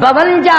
52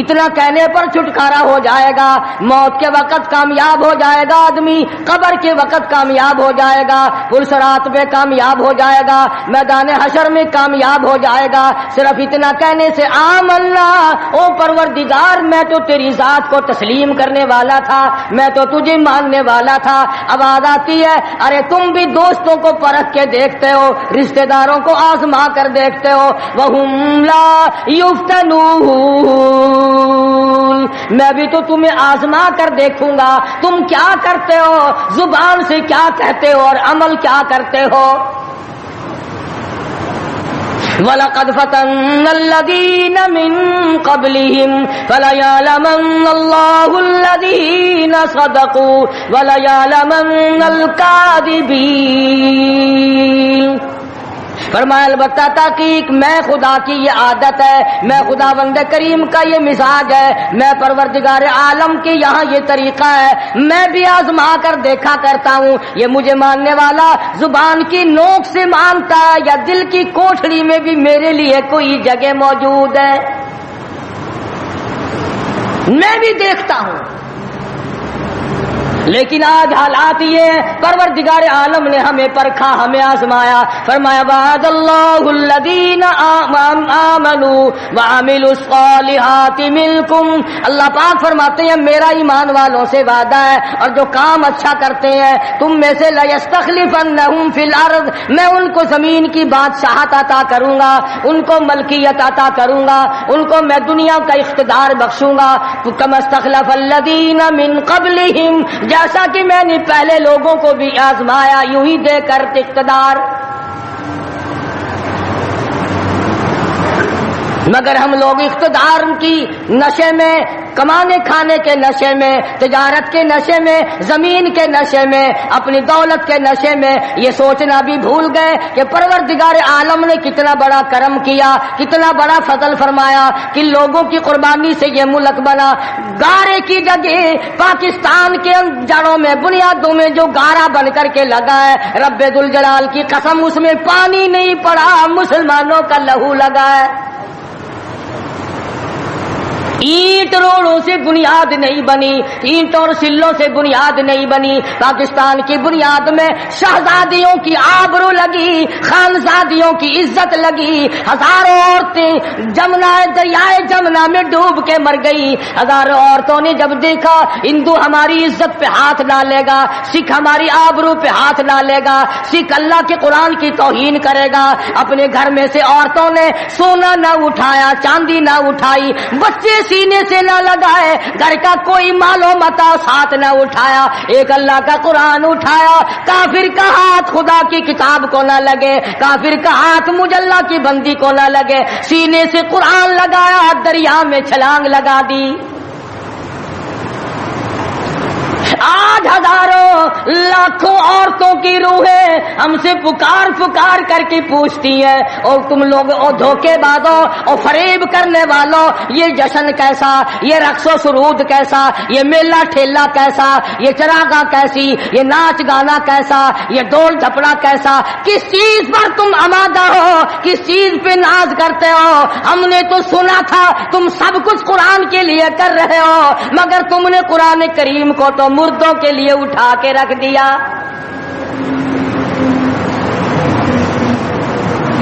اتنا کہنے پر چھٹکارا ہو جائے گا، موت کے وقت کامیاب ہو جائے گا آدمی، قبر کے وقت کامیاب ہو جائے گا، پلسرات میں کامیاب ہو جائے گا، میدان حشر میں کامیاب ہو جائے گا، صرف اتنا کہنے سے آمنا، او پروردگار میں تو تیری ذات کو تسلیم کرنے والا تھا، میں تو تجھے ماننے والا تھا۔ آواز آتی ہے ارے تم بھی دوستوں کو پرکھ کے دیکھتے ہو، رشتہ داروں کو آزما کر دیکھتے ہو، وَهُمْ لَا يُفْتَنُونَ، میں بھی تو تمہیں آزما کر دیکھوں گا تم کیا کرتے ہو، زبان سے کیا کہتے ہو اور عمل کیا کرتے ہو۔ وَلَقَدْ فَتَنَّا الَّذِينَ مِن قَبْلِهِمْ فَلَيَعْلَمَنَّ اللَّهُ الَّذِينَ صَدَقُوا وَلَيَعْلَمَنَّ الْكَاذِبِينَ۔ فرمایا البتہ تحقیق میں خدا کی یہ عادت ہے، میں خداوند کریم کا یہ مزاج ہے، میں پروردگار عالم کے یہاں یہ طریقہ ہے، میں بھی آزما کر دیکھا کرتا ہوں یہ مجھے ماننے والا زبان کی نوک سے مانتا ہے یا دل کی کوٹھڑی میں بھی میرے لیے کوئی جگہ موجود ہے، میں بھی دیکھتا ہوں۔ لیکن آج حالات یہ ہیں، پروردگار عالم نے ہمیں پرکھا، ہمیں آزمایا، فرمایا وعد اللہ الذین آمنوا وعملوا الصالحات منکم، اللہ پاک فرماتے ہیں میرا ایمان والوں سے وعدہ ہے اور جو کام اچھا کرتے ہیں تم میں سے لیستخلفنہم فی الارض، میں ان کو زمین کی بادشاہت عطا کروں گا، ان کو ملکیت عطا کروں گا، ان کو میں دنیا کا اقتدار بخشوں گا، کما استخلف الذین من قبلہم، جیسا کہ میں نے پہلے لوگوں کو بھی آزمایا یوں ہی دے کر اقتدار۔ مگر ہم لوگ اقتدار کی نشے میں، کمانے کھانے کے نشے میں، تجارت کے نشے میں، زمین کے نشے میں، اپنی دولت کے نشے میں یہ سوچنا بھی بھول گئے کہ پروردگار عالم نے کتنا بڑا کرم کیا، کتنا بڑا فضل فرمایا کہ لوگوں کی قربانی سے یہ ملک بنا۔ گارے کی جگہ پاکستان کے جڑوں میں، بنیادوں میں جو گارا بن کر کے لگا ہے، رب ذوالجلال کی قسم اس میں پانی نہیں پڑا، مسلمانوں کا لہو لگا ہے۔ اینٹ روڑوں سے بنیاد نہیں بنی، اینٹ اور سلوں سے بنیاد نہیں بنی، پاکستان کی بنیاد میں شہزادیوں کی آبرو لگی، خانزادیوں کی عزت لگی، ہزاروں عورتیں دریائے جمنا میں ڈوب کے مر گئی، ہزاروں عورتوں نے جب دیکھا ہندو ہماری عزت پہ ہاتھ ڈالے گا، سکھ ہماری آبرو پہ ہاتھ ڈالے گا، سکھ اللہ کے قرآن کی توہین کرے گا، اپنے گھر میں سے عورتوں نے سونا نہ اٹھایا، چاندی نہ اٹھائی، بچے سینے سے نہ لگائے، گھر کا کوئی مال و متاع ساتھ نہ اٹھایا، ایک اللہ کا قرآن اٹھایا، کافر کا ہاتھ خدا کی کتاب کو نہ لگے، کافر کا ہاتھ مجھ اللہ کی بندی کو نہ لگے، سینے سے قرآن لگایا، دریا میں چھلانگ لگا دی۔ آج ہزاروں لاکھوں عورتوں کی روحیں ہم سے پکار پکار کر کے پوچھتی ہیں اور تم لوگ او دھوکے بازوں اور فریب کرنے والوں، یہ جشن کیسا، یہ رقص و سرود کیسا، یہ میلہ ٹھیلا کیسا، یہ چراغاں کیسی، یہ ناچ گانا کیسا، یہ ڈول ڈھپڑا کیسا، کس چیز پر تم آمادہ ہو، کس چیز پہ ناز کرتے ہو؟ ہم نے تو سنا تھا تم سب کچھ قرآن کے لیے کر رہے ہو، مگر تم نے قرآن کریم کو تو مردوں کے لیے اٹھا کے رکھ دیا۔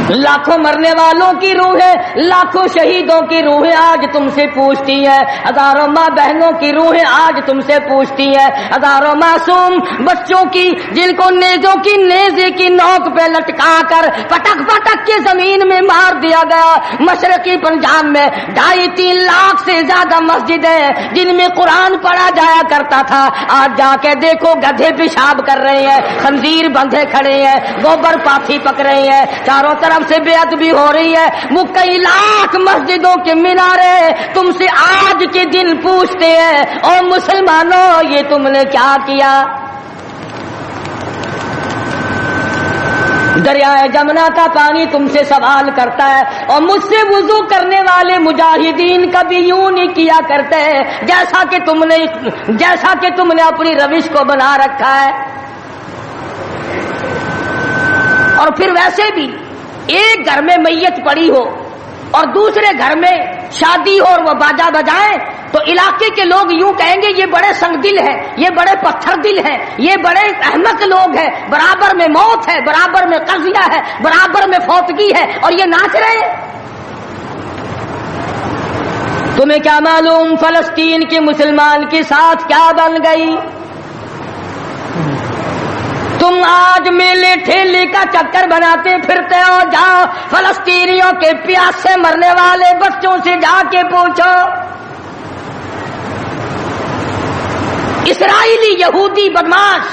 لاکھوں مرنے والوں کی روحیں، لاکھوں شہیدوں کی روحیں آج تم سے پوچھتی ہیں، ہزاروں ماں بہنوں کی روحیں آج تم سے پوچھتی ہیں، ہزاروں معصوم بچوں کی جن کو نیزوں کی نیزے کی نوک پہ لٹکا کر پٹک پٹک کے زمین میں مار دیا گیا۔ مشرقی پنجاب میں 2.5-3 لاکھ سے زیادہ مسجدیں جن میں قرآن پڑھا جایا کرتا تھا، آج جا کے دیکھو گدھے پیشاب کر رہے ہیں، خنزیر بندھے کھڑے ہیں، گوبر پاتھی پک رہے ہیں، چاروں طرف سے بے ادبی ہو رہی ہے، کئی لاکھ مسجدوں کے مینارے تم سے آج کے دن پوچھتے ہیں اور مسلمانوں یہ تم نے کیا کیا؟ دریائے جمنا کا پانی تم سے سوال کرتا ہے اور مجھ سے وضو کرنے والے مجاہدین کبھی یوں نہیں کیا کرتے جیسا کہ تم نے اپنی روش کو بنا رکھا ہے۔ اور پھر ویسے بھی ایک گھر میں میت پڑی ہو اور دوسرے گھر میں شادی ہو اور وہ باجا بجائیں تو علاقے کے لوگ یوں کہیں گے یہ بڑے سنگ دل ہیں، یہ بڑے پتھر دل ہیں، یہ بڑے احمق لوگ ہیں، برابر میں موت ہے، برابر میں قضیہ ہے، برابر میں فوتگی ہے اور یہ ناچ رہے ہیں۔ تمہیں کیا معلوم فلسطین کے مسلمان کے ساتھ کیا بن گئی؟ تم آج میلے ٹھیلے کا چکر بناتے پھرتے ہو، جاؤ فلسطینیوں کے پیاس سے مرنے والے بچوں سے جا کے پوچھو۔ اسرائیلی یہودی بدماش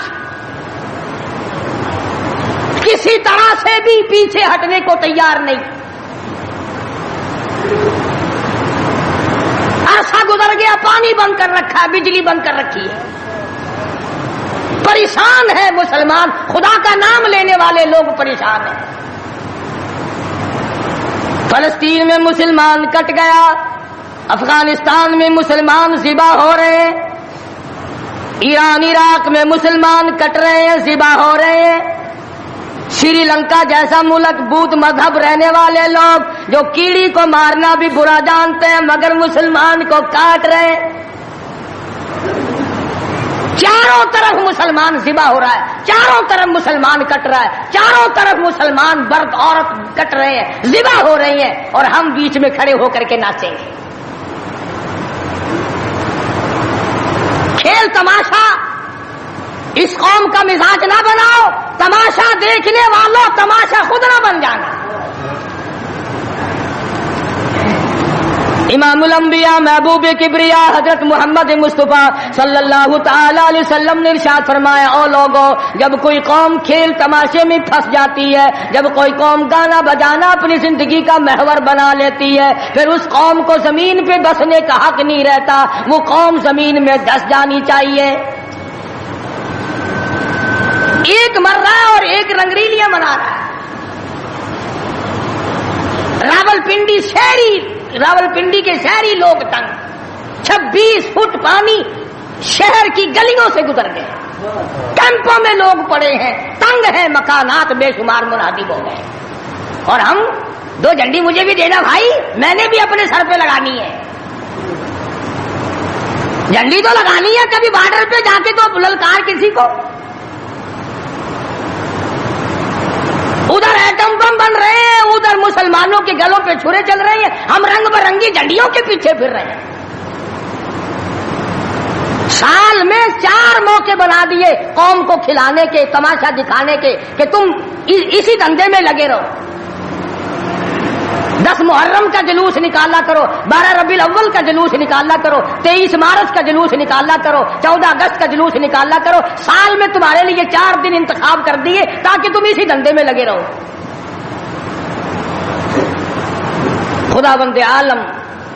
کسی طرح سے بھی پیچھے ہٹنے کو تیار نہیں۔ عرصہ گزر گیا، پانی بند کر رکھا ہے، بجلی بند کر رکھی ہے، پریشان ہے مسلمان، خدا کا نام لینے والے لوگ پریشان ہیں۔ فلسطین میں مسلمان کٹ گیا، افغانستان میں مسلمان ذبح ہو رہے ہیں، ایران عراق میں مسلمان کٹ رہے ہیں، ذبح ہو رہے ہیں، سری لنکا جیسا ملک بدھ مذہب رہنے والے لوگ جو کیڑی کو مارنا بھی برا جانتے ہیں مگر مسلمان کو کاٹ رہے ہیں، چاروں طرف مسلمان ذبح ہو رہا ہے، چاروں طرف مسلمان کٹ رہا ہے، چاروں طرف مسلمان مرد عورت کٹ رہے ہیں، ذبح ہو رہی ہیں اور ہم بیچ میں کھڑے ہو کر کے ناچیں گے۔ کھیل تماشا اس قوم کا مزاج نہ بناؤ، تماشا دیکھنے والوں تماشا خود نہ بن جانا۔ امام الانبیاء محبوب کبریا حضرت محمد مصطفیٰ صلی اللہ تعالی علیہ وسلم نے ارشاد فرمایا، او لوگو جب کوئی قوم کھیل تماشے میں پھنس جاتی ہے، جب کوئی قوم گانا بجانا اپنی زندگی کا محور بنا لیتی ہے، پھر اس قوم کو زمین پہ بسنے کا حق نہیں رہتا، وہ قوم زمین میں دس جانی چاہیے۔ ایک مر رہا ہے اور ایک رنگریلیاں منا رہا ہے۔ راولپنڈی کے شہری لوگ تنگ، 26 فٹ پانی شہر کی گلیوں سے گزر گئے، کیمپوں میں لوگ پڑے ہیں، تنگ ہیں، مکانات بے شمار منہدم ہو گئے، اور ہم 2 جھنڈی مجھے بھی دینا بھائی، میں نے بھی اپنے سر پہ لگانی ہے، جھنڈی تو لگانی ہے، کبھی بارڈر پہ جا کے تو للکار کسی کو۔ ادھر ایٹم بم بن رہے ہیں، ادھر مسلمانوں کے گلوں پہ چھرے چل رہے ہیں، ہم رنگ برنگی جھنڈیوں کے پیچھے پھر رہے ہیں۔ سال میں 4 موقع بنا دیے قوم کو کھلانے کے، تماشا دکھانے کے کہ تم اسی دھندے میں لگے رہو۔ 10 محرم کا جلوس نکالا کرو، 12 ربیع الاول کا جلوس نکالا کرو، 23 مارچ کا جلوس نکالا کرو، 14 اگست کا جلوس نکالا کرو، سال میں تمہارے لیے 4 دن انتخاب کر دیے تاکہ تم اسی دھندے میں لگے رہو۔ خداوند عالم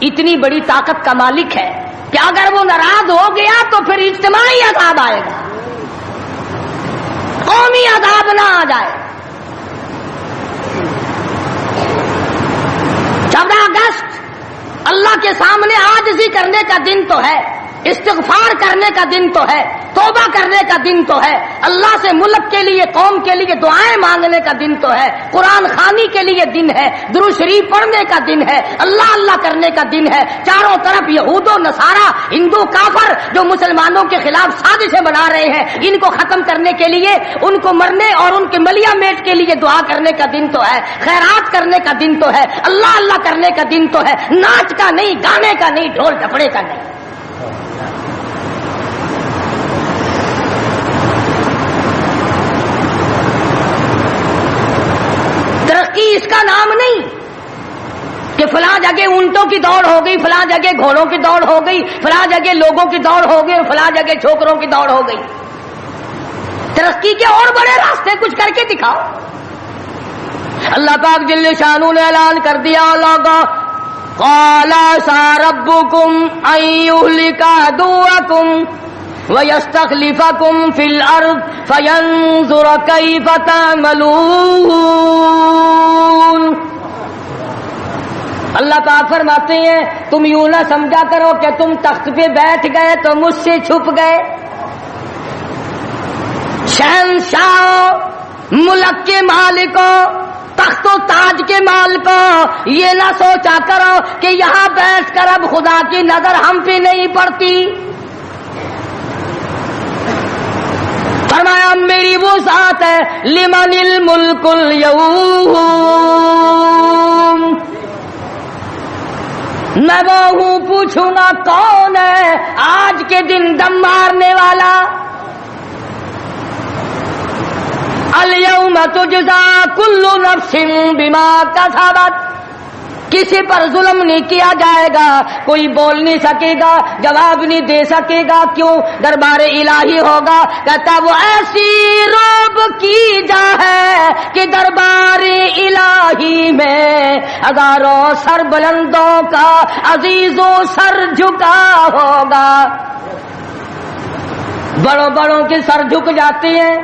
اتنی بڑی طاقت کا مالک ہے کہ اگر وہ ناراض ہو گیا تو پھر اجتماعی عذاب آئے گا، قومی عذاب نہ آ جائے۔ 14 اگست اللہ کے سامنے عاجزی کرنے کا دن تو ہے، استغفار کرنے کا دن تو ہے، توبہ کرنے کا دن تو ہے، اللہ سے ملک کے لیے، قوم کے لیے دعائیں مانگنے کا دن تو ہے، قرآن خوانی کے لیے دن ہے، درود شریف پڑھنے کا دن ہے، اللہ اللہ کرنے کا دن ہے۔ چاروں طرف یہود و نصارہ، ہندو کافر جو مسلمانوں کے خلاف سازشیں بنا رہے ہیں، ان کو ختم کرنے کے لیے، ان کو مرنے اور ان کے ملیا میٹ کے لیے دعا کرنے کا دن تو ہے، خیرات کرنے کا دن تو ہے، اللہ اللہ کرنے کا دن تو ہے، ناچ کا نہیں، گانے کا نہیں، ڈھول ڈھپڑے کا نہیں۔ ترقی اس کا نام نہیں کہ فلاں جگہ اونٹوں کی دوڑ ہو گئی، فلاں جگہ گھوڑوں کی دوڑ ہو گئی، فلاں جگہ لوگوں کی دوڑ ہو گئی، فلاں جگہ چھوکروں کی دوڑ ہو گئی۔ ترقی کے اور بڑے راستے کچھ کر کے دکھاؤ۔ اللہ پاک جل شانہ نے اعلان کر دیا، لوگوں قال ساربکم ان یہلک عدوکم وَيَسْتَخْلِفَكُمْ فِي الْأَرْضِ فَيَنْظُرَ كَيْفَ تَعْمَلُونَ۔ اللہ پاک فرماتے ہیں تم یوں نہ سمجھا کرو کہ تم تخت پہ بیٹھ گئے تو مجھ سے چھپ گئے۔ شہنشاہ، ملک کے مالکوں، تخت و تاج کے مال کو یہ نہ سوچا کرو کہ یہاں بیٹھ کر اب خدا کی نظر ہم پہ نہیں پڑتی. فرمایا میری وہ ذات ہے لمن الملک اليوم، میں وہ ہوں پوچھوں گا کون ہے آج کے دن دم مارنے والا. الیوم تجزا کل نفس بما کسبت، کسی پر ظلم نہیں کیا جائے گا، کوئی بول نہیں سکے گا، جواب نہیں دے سکے گا. کیوں؟ دربار الہی ہوگا. کہتا وہ ایسی روب کی جا ہے کہ دربار الہی میں ہزاروں سر بلندوں کا عزیزوں سر جھکا ہوگا. بڑوں بڑوں کے سر جھک جاتے ہیں،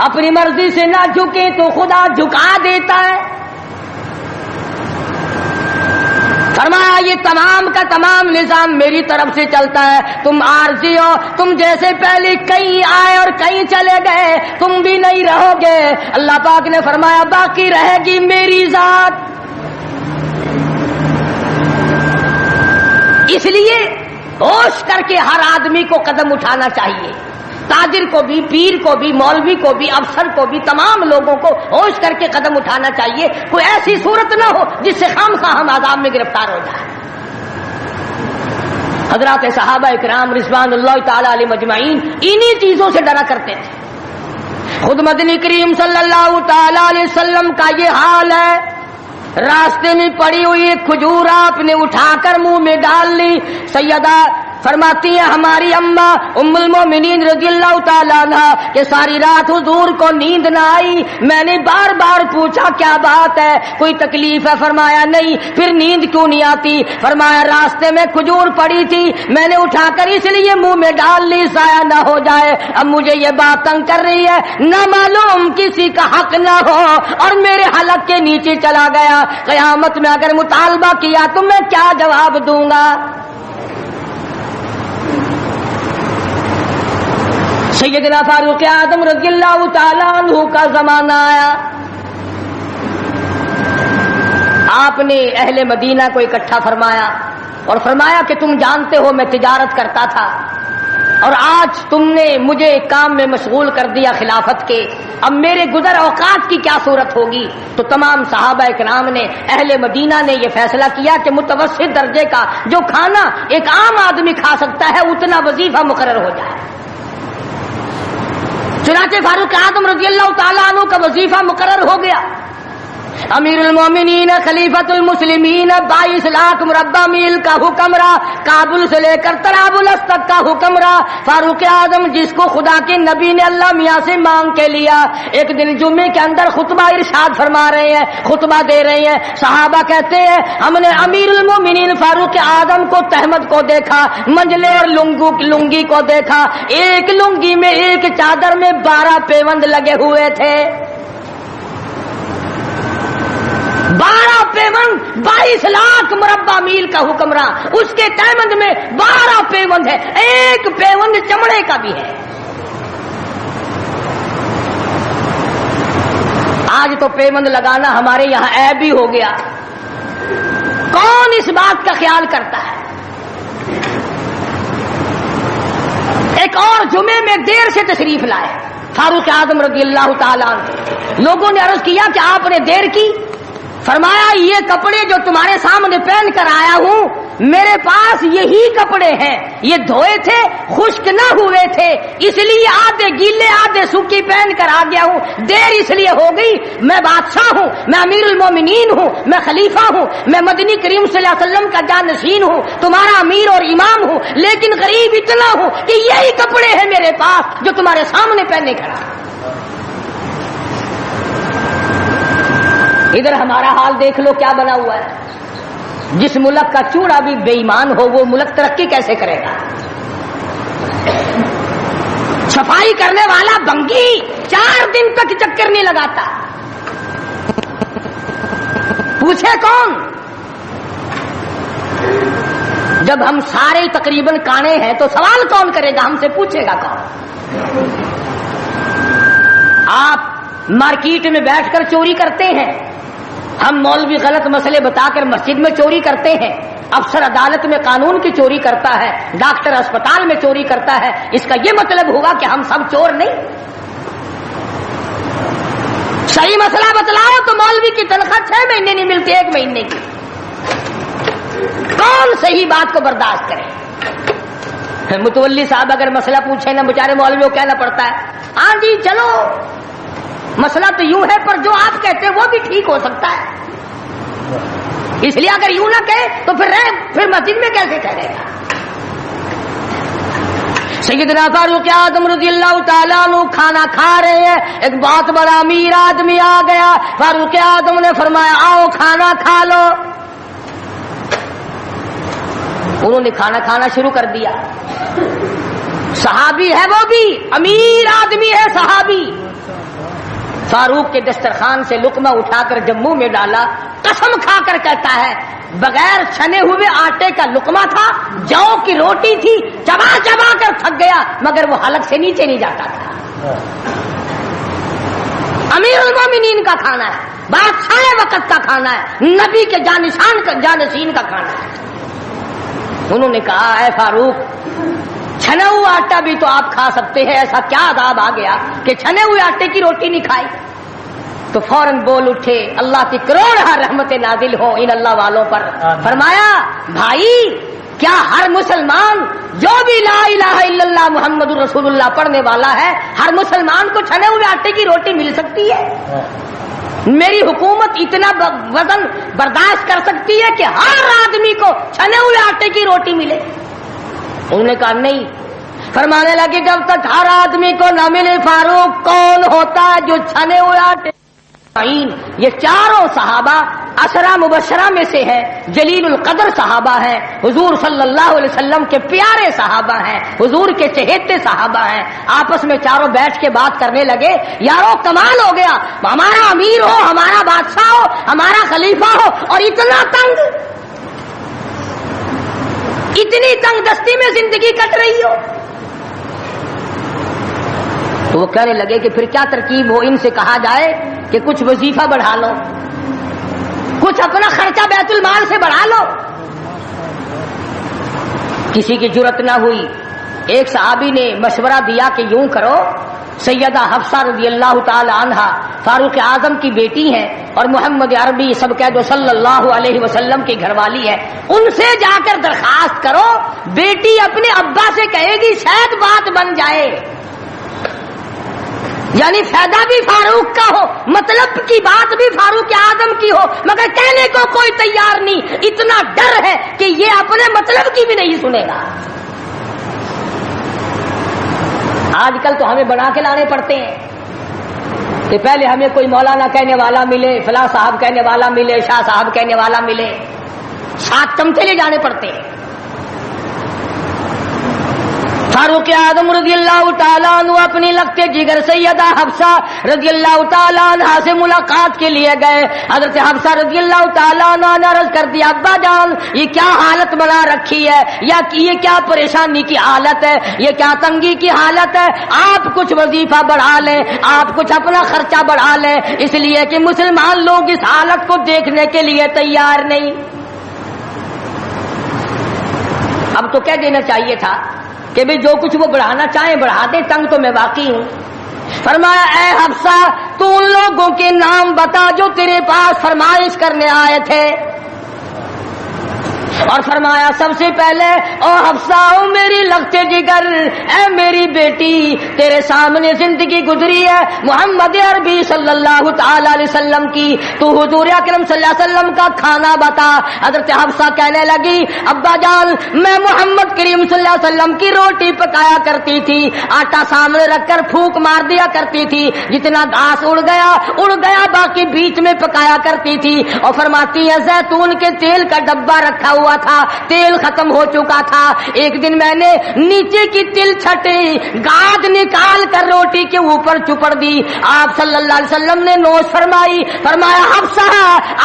اپنی مرضی سے نہ جھکے تو خدا جھکا دیتا ہے. فرمایا یہ تمام کا تمام نظام میری طرف سے چلتا ہے. تم عارضی ہو، تم جیسے پہلے کہیں آئے اور کہیں چلے گئے، تم بھی نہیں رہو گے. اللہ پاک نے فرمایا باقی رہے گی میری ذات. اس لیے ہوش کر کے ہر آدمی کو قدم اٹھانا چاہیے، تاجر کو بھی، پیر کو بھی، مولوی کو بھی، افسر کو بھی، تمام لوگوں کو ہوش کر کے قدم اٹھانا چاہیے. کوئی ایسی صورت نہ ہو جس سے خامخواہ ہم عذاب میں گرفتار ہو جائیں. حضرات صحابہ اکرام رضوان اللہ تعالی علیہ مجمعین انہی چیزوں سے ڈرا کرتے تھے. خود مدنی کریم صلی اللہ تعالی علیہ وسلم کا یہ حال ہے. راستے میں پڑی ہوئی ایک کھجور آپ نے اٹھا کر منہ میں ڈال لی. سیدہ فرماتی ہیں ہماری اماں ام المومنین رضی اللہ تعالیٰ عنہ کہ ساری رات حضور کو نیند نہ آئی. میں نے بار بار پوچھا کیا بات ہے، کوئی تکلیف ہے؟ فرمایا نہیں. پھر نیند کیوں نہیں آتی؟ فرمایا راستے میں کھجور پڑی تھی، میں نے اٹھا کر اس لیے منہ میں ڈال لی ضائع نہ ہو جائے. اب مجھے یہ بات تنگ کر رہی ہے، نہ معلوم کسی کا حق نہ ہو اور میرے حلق کے نیچے چلا گیا. قیامت میں اگر مطالبہ کیا تو میں کیا جواب دوں گا؟ سیدنا فاروق اعظم رضی اللہ تعالیٰ عنہ کا زمانہ آیا. آپ نے اہل مدینہ کو اکٹھا فرمایا اور فرمایا کہ تم جانتے ہو میں تجارت کرتا تھا اور آج تم نے مجھے ایک کام میں مشغول کر دیا خلافت کے، اب میرے گزر اوقات کی کیا صورت ہوگی؟ تو تمام صحابہ اکرام نے، اہل مدینہ نے یہ فیصلہ کیا کہ متوسط درجے کا جو کھانا ایک عام آدمی کھا سکتا ہے اتنا وظیفہ مقرر ہو جائے. چنانچہ فاروق اعظم رضی اللہ تعالیٰ عنہ کا وظیفہ مقرر ہو گیا. امیر المومنین خلیفۃ المسلمین 22 لاکھ مربع میل کا حکمراں، کابل سے لے کر طرابلس تک کا حکمراں فاروق اعظم، جس کو خدا کے نبی نے اللہ میاں سے مانگ کے لیا. ایک دن جمعے کے اندر خطبہ ارشاد فرما رہے ہیں، خطبہ دے رہے ہیں. صحابہ کہتے ہیں ہم نے امیر المومنین فاروق اعظم کو، تحمد کو دیکھا، منجلے اور لنگی کو دیکھا. ایک لنگی میں، ایک چادر میں 12 پیوند لگے ہوئے تھے. 12 پیوند، 22 لاکھ مربع میل کا حکمراں، اس کے تہمند میں 12 پیوند ہے، ایک پیوند چمڑے کا بھی ہے. آج تو پیوند لگانا ہمارے یہاں عیب بھی ہو گیا. کون اس بات کا خیال کرتا ہے؟ ایک اور جمعے میں دیر سے تشریف لائے فاروق اعظم رضی اللہ تعالیٰ عنہ. لوگوں نے عرض کیا کہ آپ نے دیر کی. فرمایا یہ کپڑے جو تمہارے سامنے پہن کر آیا ہوں میرے پاس یہی کپڑے ہیں، یہ دھوئے تھے، خشک نہ ہوئے تھے، اس لیے آدھے گیلے آدھے سوکھی پہن کر آ گیا ہوں. دیر اس لیے ہو گئی، میں بادشاہ ہوں، میں امیر المومنین ہوں، میں خلیفہ ہوں، میں مدنی کریم صلی اللہ علیہ وسلم کا جانشین ہوں، تمہارا امیر اور امام ہوں، لیکن غریب اتنا ہوں کہ یہی کپڑے ہیں میرے پاس جو تمہارے سامنے پہنے کھڑا. ادھر ہمارا حال دیکھ لو کیا بنا ہوا ہے. جس ملک کا چوڑا بھی بے ایمان ہو وہ ملک ترقی کیسے کرے گا؟ صفائی کرنے والا بنگی 4 دن تک چکر نہیں لگاتا. پوچھے کون؟ جب ہم سارے تقریباً کانے ہیں تو سوال کون کرے گا؟ ہم سے پوچھے گا کون؟ آپ مارکیٹ میں بیٹھ کر چوری کرتے ہیں، ہم مولوی غلط مسئلے بتا کر مسجد میں چوری کرتے ہیں، افسر عدالت میں قانون کی چوری کرتا ہے، ڈاکٹر اسپتال میں چوری کرتا ہے، اس کا یہ مطلب ہوگا کہ ہم سب چور نہیں؟ صحیح مسئلہ بتلاؤ تو مولوی کی تنخواہ 6 مہینے نہیں ملتی، 1 مہینے کی۔ کون صحیح بات کو برداشت کرے؟ متولی صاحب اگر مسئلہ پوچھے نا، بیچارے مولوی کو کہنا پڑتا ہے ہاں جی چلو مسئلہ تو یوں ہے، پر جو آپ کہتے ہیں وہ بھی ٹھیک ہو سکتا ہے، اس لیے اگر یوں نہ کہے تو پھر مسجد میں کیسے ٹھہرے گا؟ سیدنا فاروق اعظم رضی اللہ تعالیٰ عنہ کھانا کھا رہے ہیں، ایک بہت بڑا امیر آدمی آ گیا، فاروق اعظم نے فرمایا آؤ کھانا کھا لو۔ انہوں نے کھانا کھانا شروع کر دیا، صحابی ہے وہ بھی، امیر آدمی ہے صحابی۔ فاروق کے دسترخوان سے لقمہ اٹھا کر جب منہ میں ڈالا، قسم کھا کر کہتا ہے بغیر چھنے ہوئے آٹے کا لقمہ تھا، جو کی روٹی تھی، چبا چبا کر تھک گیا مگر وہ حلق سے نیچے نہیں جاتا تھا۔ امیر المومنین کا کھانا ہے، بادشاہ وقت کا کھانا ہے، نبی کے جانشین کا کھانا ہے۔ انہوں نے کہا اے فاروق، چھنا ہوا آٹا بھی تو آپ کھا سکتے ہیں، ایسا کیا عذاب آ گیا کہ چھنے ہوئے آٹے کی روٹی نہیں کھائی؟ تو فوراً بول اٹھے، اللہ کی کروڑ رحمت نازل ہو ان اللہ والوں پر۔ فرمایا بھائی کیا ہر مسلمان جو بھی لا الہ الا اللہ محمد رسول اللہ پڑھنے والا ہے، ہر مسلمان کو چھنے ہوئے آٹے کی روٹی مل سکتی ہے؟ میری حکومت اتنا وزن برداشت کر سکتی ہے کہ ہر آدمی کو چھنے ہوئے آٹے کی روٹی ملے؟ انہوں نے کہا نہیں۔ فرمانے لگے جب تک ہر آدمی کو نہ ملے فاروق، کون ہوتا ہے جو چھنے ہوئے آٹے؟ یہ چاروں صحابہ عشرہ مبشرہ میں سے ہیں، جلیل القدر صحابہ ہیں، حضور صلی اللہ علیہ وسلم کے پیارے صحابہ ہیں، حضور کے چہیتے صحابہ ہیں۔ آپس میں چاروں بیٹھ کے بات کرنے لگے، یارو کمال ہو گیا، ہمارا امیر ہو، ہمارا بادشاہ ہو، ہمارا خلیفہ ہو اور اتنا تنگ، اتنی تنگ دستی میں زندگی کٹ رہی ہو۔ تو وہ کہنے لگے کہ پھر کیا ترکیب ہو؟ ان سے کہا جائے کہ کچھ وظیفہ بڑھا لو، کچھ اپنا خرچہ بیت المال سے بڑھا لو۔ کسی کی جرت نہ ہوئی۔ ایک صحابی نے مشورہ دیا کہ یوں کرو، سیدہ حفصہ رضی اللہ تعالی عنہا فاروق اعظم کی بیٹی ہیں اور محمد عربی سب کہہ دو صلی اللہ علیہ وسلم کی گھر والی ہے، ان سے جا کر درخواست کرو، بیٹی اپنے ابا سے کہے گی شاید بات بن جائے، یعنی فائدہ بھی فاروق کا ہو، مطلب کی بات بھی فاروق اعظم کی ہو، مگر کہنے کو کوئی تیار نہیں، اتنا ڈر ہے کہ یہ اپنے مطلب کی بھی نہیں سنے گا۔ آج کل تو ہمیں بنا کے لانے پڑتے ہیں کہ پہلے ہمیں کوئی مولانا کہنے والا ملے، فلاں صاحب کہنے والا ملے، شاہ صاحب کہنے والا ملے، 7 چمچے لے جانے پڑتے ہیں۔ فاروق اعظم رضی اللہ تعالیٰ عنہ اپنی لگتے جگر سیدہ حفصہ رضی اللہ تعالیٰ عنہ سے ملاقات کے لیے گئے۔ حضرت حفصہ رضی اللہ تعالیٰ عنہ نے عرض کر دیا ابا جان یہ کیا حالت بنا رکھی ہے، یا یہ کیا پریشانی کی حالت ہے، یہ کیا تنگی کی حالت ہے، آپ کچھ وظیفہ بڑھا لیں، آپ کچھ اپنا خرچہ بڑھا لیں، اس لیے کہ مسلمان لوگ اس حالت کو دیکھنے کے لیے تیار نہیں۔ اب تو کہہ دینا چاہیے تھا کہ بھی جو کچھ وہ بڑھانا چاہیں بڑھا دیں، تنگ تو میں واقعی ہوں۔ فرمایا اے حفصہ تو ان لوگوں کے نام بتا جو تیرے پاس فرمائش کرنے آئے تھے، اور فرمایا سب سے پہلے او حفصہ او میری لگتے جگر، اے میری بیٹی تیرے سامنے زندگی گزری ہے محمد عربی صلی اللہ تعالی علیہ وسلم کی، تو حضور اکرم صلی اللہ علیہ وسلم کا کھانا بتا۔ حضرت حفصہ کہنے لگی ابا جان میں محمد کریم صلی اللہ علیہ وسلم کی روٹی پکایا کرتی تھی، آٹا سامنے رکھ کر پھونک مار دیا کرتی تھی، جتنا گھاس اڑ گیا باقی بیچ میں پکایا کرتی تھی، اور فرماتی ہے زیتون کے تیل کا ڈبہ رکھا ہوا تھا، تیل ختم ہو چکا تھا، ایک دن میں نے نیچے کی تل چھٹی گاد نکال کر روٹی کے اوپر چپڑ دی، آپ صلی اللہ علیہ وسلم نے نوش فرمائی، فرمایا حفصہ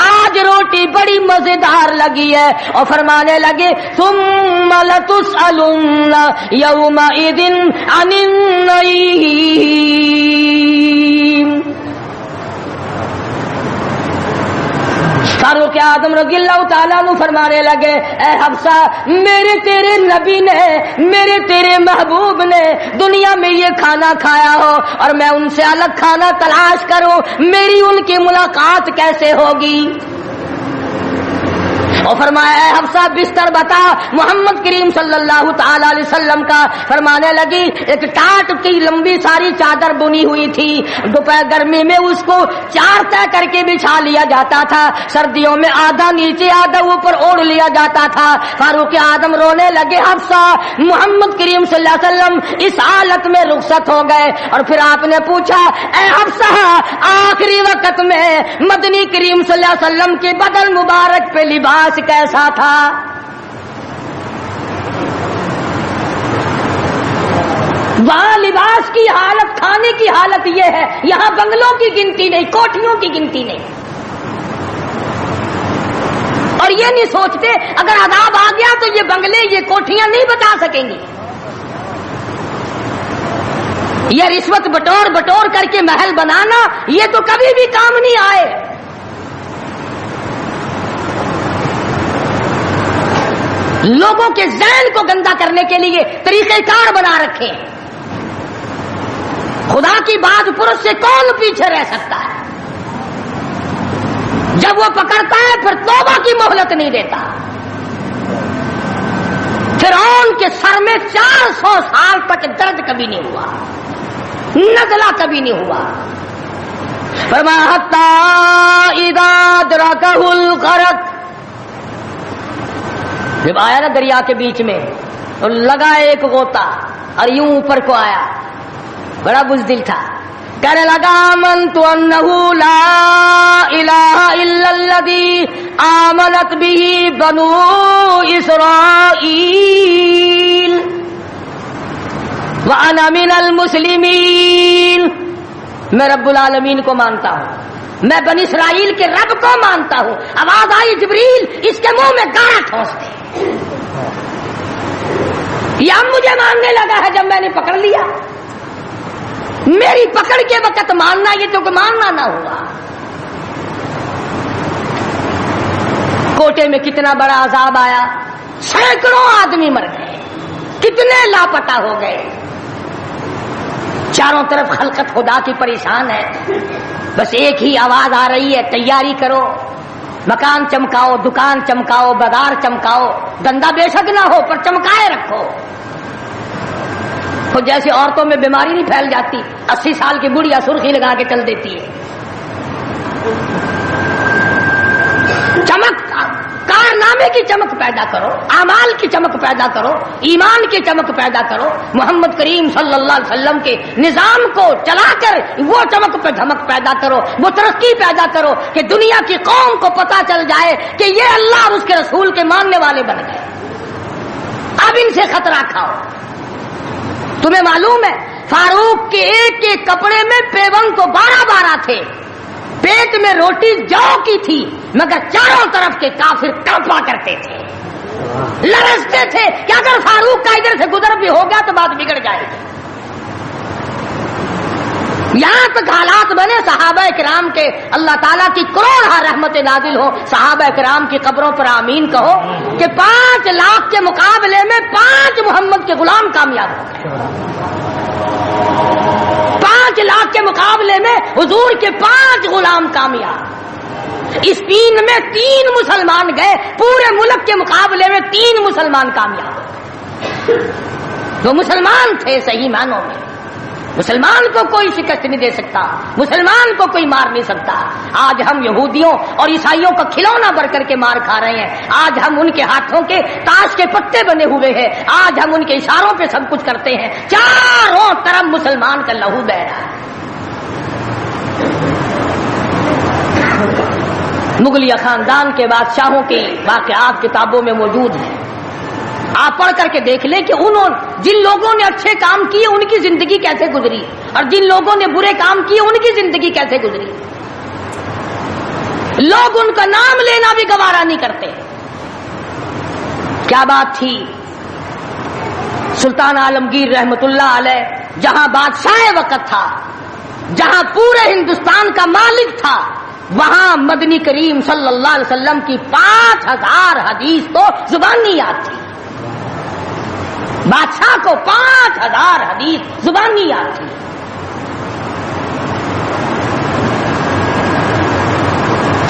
آج روٹی بڑی مزیدار لگی ہے، اور فرمانے لگے ثم لتسألن یومئذ عن النعیم۔ فاروق اعظم رضی اللہ تعالیٰ عنہ فرمانے لگے اے حفصہ میرے تیرے نبی نے میرے تیرے محبوب نے دنیا میں یہ کھانا کھایا ہو اور میں ان سے الگ کھانا تلاش کروں میری ان کی ملاقات کیسے ہوگی؟ اور فرمایا اے حفصہ بستر بتا محمد کریم صلی اللہ تعالی علیہ وسلم کا. فرمانے لگی ایک ٹاٹ کی لمبی ساری چادر بنی ہوئی تھی. دوپہر گرمی میں اس کو چار طے کر کے بچھا لیا جاتا تھا, سردیوں میں آدھا نیچے آدھا اوپر اوڑھ لیا جاتا تھا. فاروق اعظم رونے لگے حفصہ محمد کریم صلی اللہ علیہ وسلم اس حالت میں رخصت ہو گئے. اور پھر آپ نے پوچھا اے حفصہ آخری وقت میں مدنی کریم صلی اللہ علیہ وسلم کے بدن مبارک پہ لباس کیسا تھا؟ وہاں لباس کی حالت کھانے کی حالت یہ ہے, یہاں بنگلوں کی گنتی نہیں کوٹھیوں کی گنتی نہیں. اور یہ نہیں سوچتے اگر عذاب آ گیا تو یہ بنگلے یہ کوٹھیاں نہیں بچا سکیں گی. یہ رشوت بٹور بٹور کر کے محل بنانا یہ تو کبھی بھی کام نہیں آئے. لوگوں کے ذہن کو گندا کرنے کے لیے طریقہ کار بنا رکھے. خدا کی بات پرس سے کون پیچھے رہ سکتا ہے؟ جب وہ پکڑتا ہے پھر توبہ کی مہلت نہیں دیتا. فرعون کے سر میں 400 سال تک درد کبھی نہیں ہوا, نزلہ کبھی نہیں ہوا. فرمایا حتی اذا ادرکہ الغرق, جب آیا نا دریا کے بیچ میں تو لگا ایک غوطہ اور یوں اوپر کو آیا, بڑا بزدل تھا, کہنے لگا آمنت انہ لا الہ الا الذی آمنت بہ بنو اسرائیل وانا من المسلمین. میں رب العالمین کو مانتا ہوں, میں بنی اسرائیل کے رب کو مانتا ہوں. آواز آئی جبریل اس کے منہ میں گاڑا ٹھونس دے. یہ مجھے ماننے لگا ہے جب میں نے پکڑ لیا. میری پکڑ کے وقت ماننا یہ تو کہ ماننا نہ ہوا. کوٹے میں کتنا بڑا عذاب آیا, سینکڑوں آدمی مر گئے, کتنے لاپتہ ہو گئے. چاروں طرف خلقت خدا کی پریشان ہے. بس ایک ہی آواز آ رہی ہے تیاری کرو, مکان چمکاؤ, دکان چمکاؤ, بازار چمکاؤ, دندا بے شک نہ ہو پر چمکائے رکھو. تو جیسے عورتوں میں بیماری نہیں پھیل جاتی, 80 سال کی بڑھیا سرخی لگا کے چل دیتی ہے. چمک, کارنامے کی چمک پیدا کرو, اعمال کی چمک پیدا کرو, ایمان کی چمک پیدا کرو. محمد کریم صلی اللہ علیہ وسلم کے نظام کو چلا کر وہ چمک پہ دھمک پیدا کرو, وہ ترقی پیدا کرو کہ دنیا کی قوم کو پتا چل جائے کہ یہ اللہ اور اس کے رسول کے ماننے والے بن گئے. اب ان سے خطرہ کھاؤ. تمہیں معلوم ہے فاروق کے ایک ایک کپڑے میں پیون تو 12 تھے, پیٹ میں روٹی جو کی تھی, مگر چاروں طرف کے کافر کانپا کرتے تھے, لرزتے تھے کہ اگر فاروق کا ادھر سے گزر بھی ہو گیا تو بات بگڑ جائے گی. یہاں تک حالات بنے صحابہ کرام کے, اللہ تعالیٰ کی کروڑ رحمت نازل ہو, صحابہ کرام کی قبروں پر آمین کہو کہ 5 لاکھ کے مقابلے میں 5 محمد کے غلام کامیاب ہو گئے. 5 لاکھ کے مقابلے میں حضور کے 5 غلام کامیاب. اس 3 میں 3 مسلمان گئے, پورے ملک کے مقابلے میں 3 مسلمان کامیاب. وہ مسلمان تھے صحیح معنوں میں. مسلمان کو کوئی شکست نہیں دے سکتا, مسلمان کو کوئی مار نہیں سکتا. آج ہم یہودیوں اور عیسائیوں کا کھلونا بن کر کے مار کھا رہے ہیں. آج ہم ان کے ہاتھوں کے تاش کے پتے بنے ہوئے ہیں. آج ہم ان کے اشاروں پہ سب کچھ کرتے ہیں. چاروں طرف مسلمان کا لہو بہ رہا ہے. مغلیہ خاندان کے بادشاہوں کے واقعات کتابوں میں موجود ہیں. آپ پڑھ کر کے دیکھ لیں کہ جن لوگوں نے اچھے کام کیے ان کی زندگی کیسے گزری, اور جن لوگوں نے برے کام کیے ان کی زندگی کیسے گزری. لوگ ان کا نام لینا بھی گوارا نہیں کرتے. کیا بات تھی. سلطان عالمگیر رحمت اللہ علیہ جہاں بادشاہ وقت تھا, جہاں پورے ہندوستان کا مالک تھا, وہاں مدنی کریم صلی اللہ علیہ وسلم کی 5000 حدیث تو زبانی یاد تھی. بادشاہ کو 5000 حدیث زبانی یاد تھی.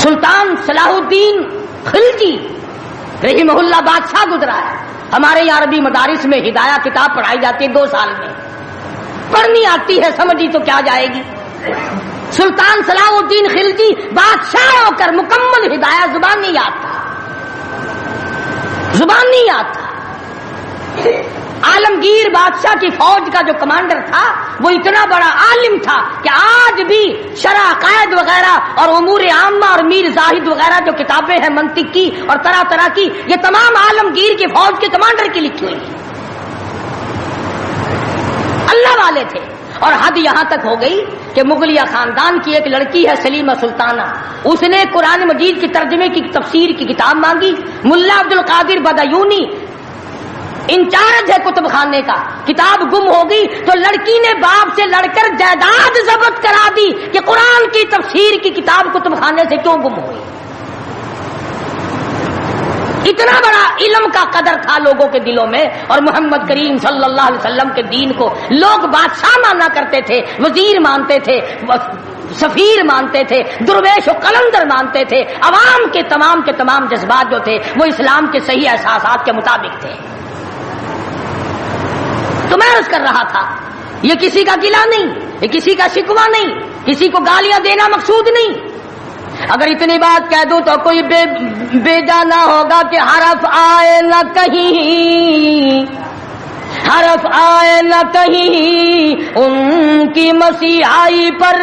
سلطان صلاح الدین خلجی رحمہ اللہ بادشاہ گزرا ہے. ہمارے یہاں عربی مدارس میں ہدایہ کتاب پڑھائی جاتی ہے 2 سال میں. پڑھنی آتی ہے سمجھی تو کیا جائے گی. سلطان صلاح الدین خلجی بادشاہ ہو کر مکمل ہدایہ زبانی یاد تھا. زبانی یاد تھا. عالمگیر بادشاہ کی فوج کا جو کمانڈر تھا وہ اتنا بڑا عالم تھا کہ آج بھی شرح عقائد وغیرہ اور امور عامہ اور میر زاہد وغیرہ جو کتابیں ہیں منطق کی اور طرح طرح کی، یہ تمام عالمگیر کی فوج کے کمانڈر کی لکھی ہوئی ہیں. اللہ والے تھے. اور حد یہاں تک ہو گئی کہ مغلیہ خاندان کی ایک لڑکی ہے سلیمہ سلطانہ، اس نے قرآن مجید کی ترجمے کی تفسیر کی کتاب مانگی. ملا عبد القادر بدایونی انچارج ہے کتب خانے کا، کتاب گم ہو گئی تو لڑکی نے باپ سے لڑ کر جائیداد ضبط کرا دی کہ قرآن کی تفسیر کی کتاب کتب خانے سے کیوں گم ہوئی. اتنا بڑا علم کا قدر تھا لوگوں کے دلوں میں. اور محمد کریم صلی اللہ علیہ وسلم کے دین کو لوگ بادشاہ مانا کرتے تھے، وزیر مانتے تھے، سفیر مانتے تھے، درویش و قلندر مانتے تھے. عوام کے تمام جذبات جو تھے وہ اسلام کے صحیح احساسات کے مطابق تھے. تو میں عرض کر رہا تھا یہ کسی کا گلہ نہیں، یہ کسی کا شکوہ نہیں، کسی کو گالیاں دینا مقصود نہیں. اگر اتنی بات کہہ دوں تو کوئی بیجا نہ ہوگا کہ حرف آئے نہ کہیں، حرف آئے نہ کہیں ان کی مسیحائی پر،